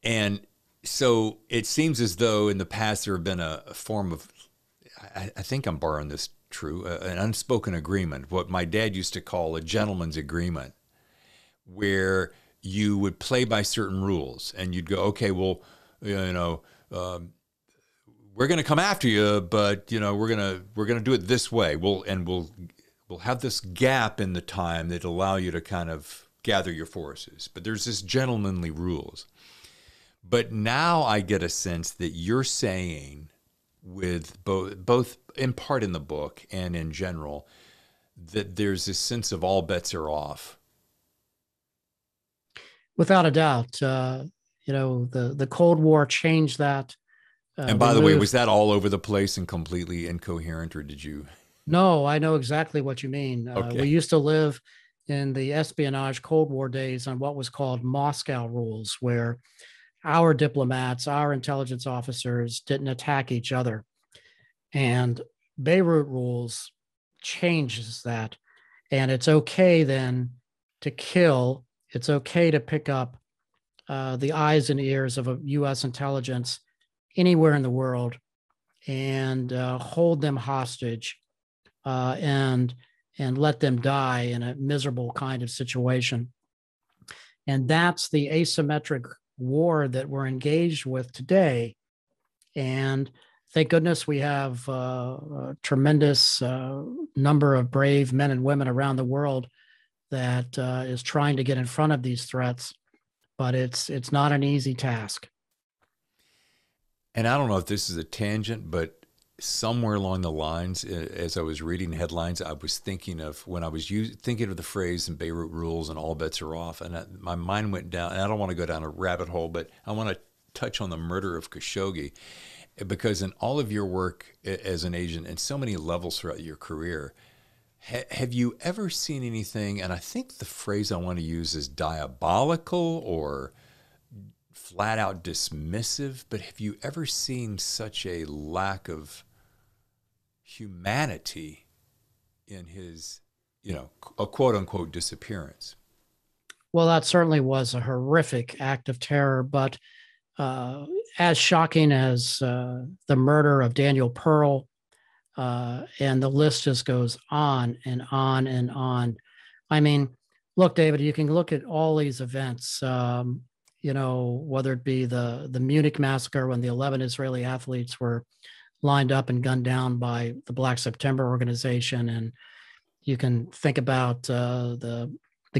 And so it seems as though in the past there have been a form of, I think I'm borrowing this true, an unspoken agreement, what my dad used to call a gentleman's agreement, where you would play by certain rules and you'd go, okay, well, we're going to come after you, but we're going to do it this way. We'll have this gap in the time that allow you to kind of gather your forces. But there's this gentlemanly rules. But now I get a sense that you're saying, with both in part in the book and in general, that there's this sense of all bets are off. Without a doubt. The Cold War changed that. And by the way, was that all over the place and completely incoherent, or did you? No, I know exactly what you mean. Okay. We used to live in the espionage Cold War days on what was called Moscow rules, where our diplomats, our intelligence officers didn't attack each other. And Beirut Rules changes that. And it's okay then to kill. It's okay to pick up the eyes and ears of a U.S. intelligence anywhere in the world and hold them hostage and let them die in a miserable kind of situation. And that's the asymmetric war that we're engaged with today. And thank goodness we have a tremendous number of brave men and women around the world that is trying to get in front of these threats, but it's not an easy task. And I don't know if this is a tangent, but somewhere along the lines, as I was reading headlines, I was thinking of when I was thinking of the phrase in Beirut Rules and all bets are off, and my mind went down, and I don't want to go down a rabbit hole, but I want to touch on the murder of Khashoggi, because in all of your work as an agent and so many levels throughout your career, have you ever seen anything, and I think the phrase I want to use is diabolical or flat out dismissive, but have you ever seen such a lack of humanity in his, a quote unquote disappearance? Well, that certainly was a horrific act of terror, but as shocking as the murder of Daniel Pearl, and the list just goes on and on and on. I mean, look, David, you can look at all these events, whether it be the Munich massacre when the 11 Israeli athletes were lined up and gunned down by the Black September organization. And you can think about the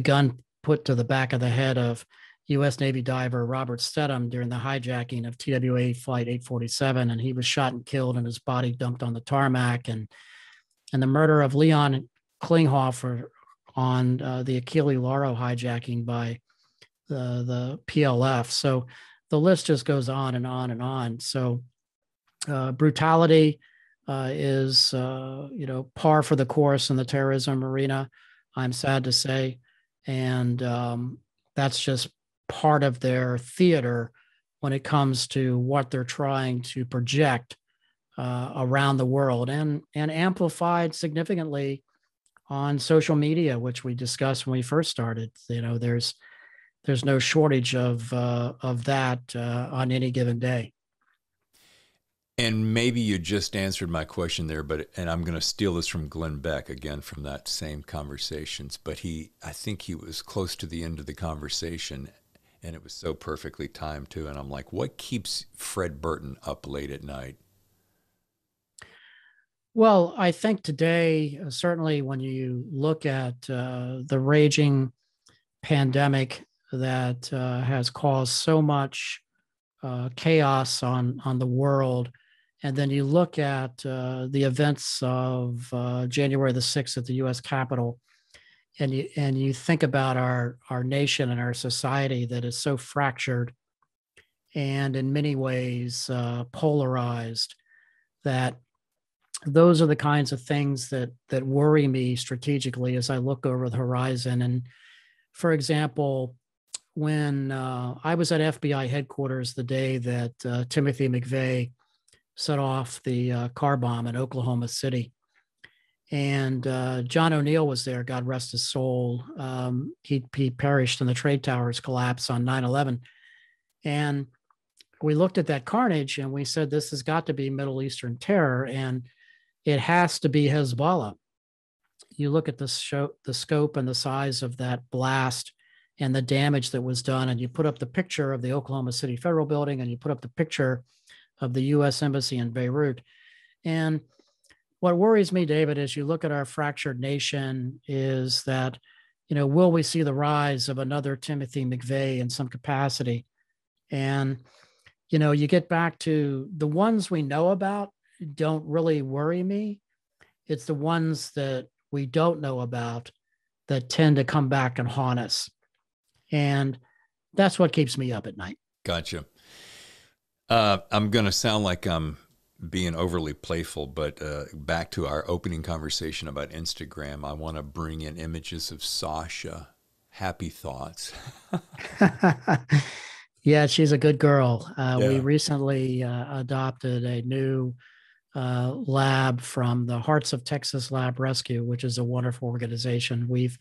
gun put to the back of the head of U.S. Navy diver Robert Stedham during the hijacking of TWA Flight 847, and he was shot and killed and his body dumped on the tarmac, and the murder of Leon Klinghoffer on the Achille Lauro hijacking by the PLF. So the list just goes on and on and on. So brutality is, par for the course in the terrorism arena, I'm sad to say. And that's just part of their theater when it comes to what they're trying to project around the world, and amplified significantly on social media, which we discussed when we first started. There's no shortage of that on any given day. And maybe you just answered my question there, and I'm going to steal this from Glenn Beck again from that same conversations, but I think he was close to the end of the conversation, and it was so perfectly timed too. And I'm like, what keeps Fred Burton up late at night? Well, I think today, certainly when you look at the raging pandemic that has caused so much chaos on the world, and then you look at the events of January the 6th at the U.S. Capitol, and you think about our nation and our society that is so fractured and in many ways polarized, that those are the kinds of things that worry me strategically as I look over the horizon. And for example, when I was at FBI headquarters the day that Timothy McVeigh set off the car bomb in Oklahoma City, and John O'Neill was there, God rest his soul. He perished in the Trade Towers collapse on 9/11. And we looked at that carnage and we said, this has got to be Middle Eastern terror, and it has to be Hezbollah. You look at the scope and the size of that blast and the damage that was done, and you put up the picture of the Oklahoma City Federal Building, and you put up the picture of the U.S. Embassy in Beirut. And what worries me, David, as you look at our fractured nation is that, will we see the rise of another Timothy McVeigh in some capacity? And, you get back to the ones we know about don't really worry me. It's the ones that we don't know about that tend to come back and haunt us. And that's what keeps me up at night. Gotcha. I'm going to sound like I'm being overly playful, but back to our opening conversation about Instagram, I want to bring in images of Sasha. Happy thoughts. Yeah, she's a good girl. Yeah. We recently adopted a new lab from the Hearts of Texas Lab Rescue, which is a wonderful organization. We've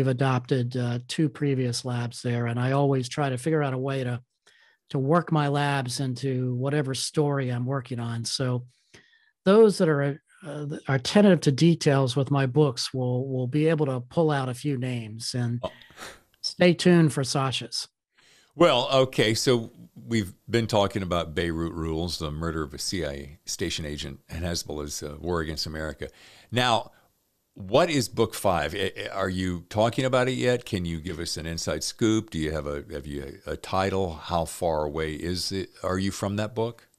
adopted 2 previous labs there, and I always try to figure out a way to work my labs into whatever story I'm working on. So those that are attentive to details with my books will be able to pull out a few names, and stay tuned for Sasha's. Well, okay, so we've been talking about Beirut Rules, the murder of a CIA station agent, and Hezbollah's war against America. Now, what is book 5? Are you talking about it yet? Can you give us an inside scoop? Do you have a title? How far away is it? Are you from that book?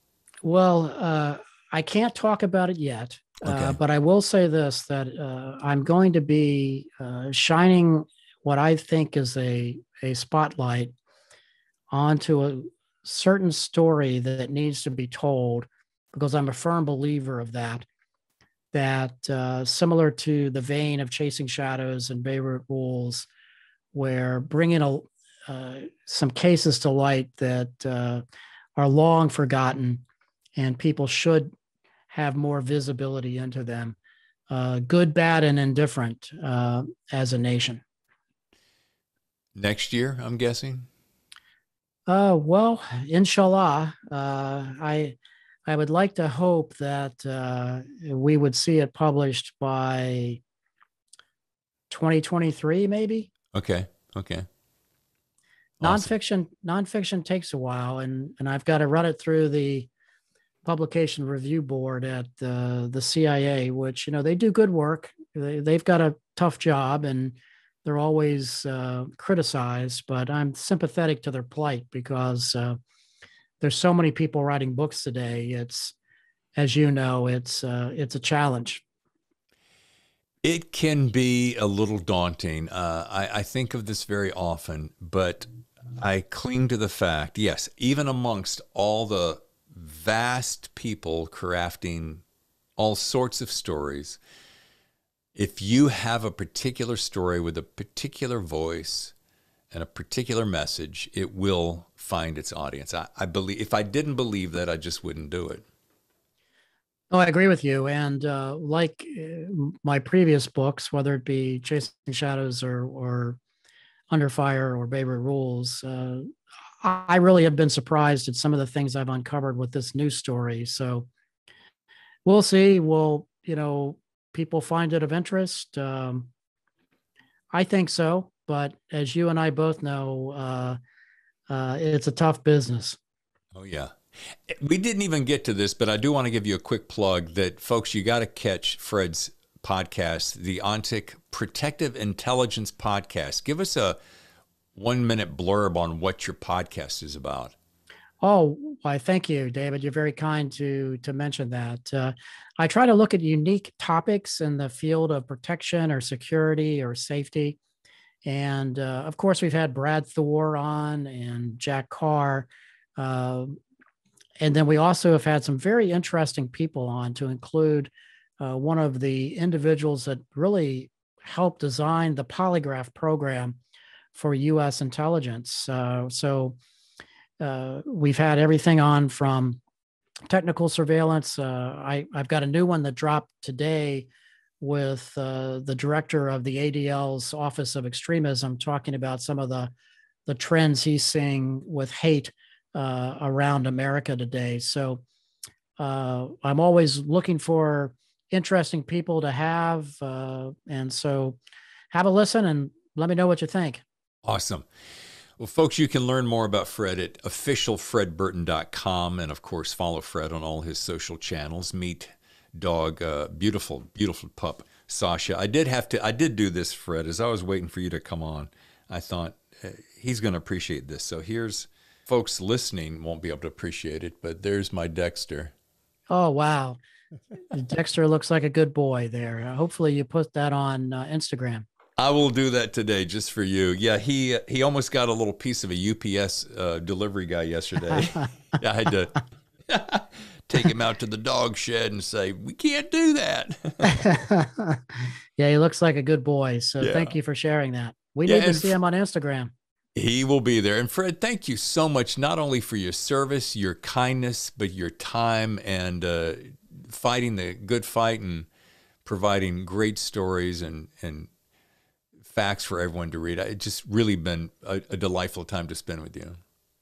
Well, I can't talk about it yet, Okay. but I will say this, that I'm going to be shining what I think is a spotlight onto a certain story that needs to be told, because I'm a firm believer of that similar to the vein of Chasing Shadows and Beirut Rules, where bringing some cases to light that are long forgotten and people should have more visibility into them, good, bad, and indifferent as a nation. Next year, I'm guessing? Well, inshallah, I would like to hope that we would see it published by 2023, maybe. Okay. Awesome. Nonfiction takes a while, and I've got to run it through the publication review board at the CIA, which, they do good work. They've got a tough job, and they're always criticized, but I'm sympathetic to their plight, because there's so many people writing books today. It's, as you know, it's a challenge. It can be a little daunting. I think of this very often, but I cling to the fact, yes, even amongst all the vast people crafting all sorts of stories, if you have a particular story with a particular voice and a particular message, it will find its audience. I believe, if I didn't believe that, I just wouldn't do it. Oh, I agree with you. And like my previous books, whether it be Chasing Shadows or Under Fire or Beirut Rules, I really have been surprised at some of the things I've uncovered with this new story. So we'll see. Will, people find it of interest? I think so. But as you and I both know, it's a tough business. Oh, yeah. We didn't even get to this, but I do want to give you a quick plug that, folks, you got to catch Fred's podcast, the Ontic Protective Intelligence Podcast. Give us a 1-minute blurb on what your podcast is about. Oh, why, thank you, David. You're very kind to mention that. I try to look at unique topics in the field of protection or security or safety. And of course, we've had Brad Thor on and Jack Carr. And then we also have had some very interesting people on, to include one of the individuals that really helped design the polygraph program for U.S. intelligence. So we've had everything on from technical surveillance. I've got a new one that dropped today with the director of the ADL's Office of Extremism, talking about some of the trends he's seeing with hate around America today. So I'm always looking for interesting people to have. And so have a listen and let me know what you think. Awesome. Well, folks, you can learn more about Fred at officialfredburton.com. And of course, follow Fred on all his social channels. Meet dog, beautiful, beautiful pup, Sasha. I did do this, Fred, as I was waiting for you to come on. I thought he's going to appreciate this. So here's, folks listening won't be able to appreciate it, but there's my Dexter. Oh, wow. Dexter looks like a good boy there. Hopefully you put that on Instagram. I will do that today just for you. Yeah, he almost got a little piece of a UPS delivery guy yesterday. I had to take him out to the dog shed and say, we can't do that. Yeah, he looks like a good boy. So Thank you for sharing that. We need to see him on Instagram. He will be there. And Fred, thank you so much, not only for your service, your kindness, but your time and fighting the good fight and providing great stories and facts for everyone to read. It's just really been a delightful time to spend with you.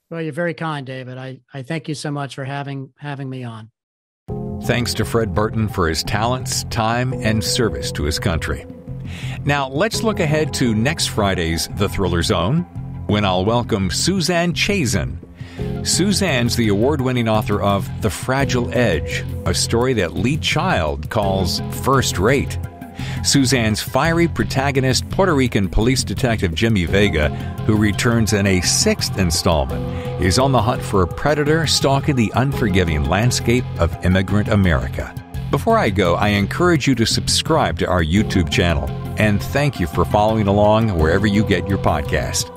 Well, you're very kind, David. I thank you so much for having me on. Thanks to Fred Burton for his talents, time, and service to his country. Now, let's look ahead to next Friday's The Thriller Zone, when I'll welcome Suzanne Chason. Suzanne's the award-winning author of The Fragile Edge, a story that Lee Child calls first-rate. Suzanne's fiery protagonist, Puerto Rican police detective Jimmy Vega, who returns in a sixth installment, is on the hunt for a predator stalking the unforgiving landscape of immigrant America. Before I go, I encourage you to subscribe to our YouTube channel, and thank you for following along wherever you get your podcast.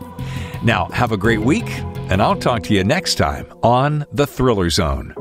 Now, have a great week, and I'll talk to you next time on The Thriller Zone.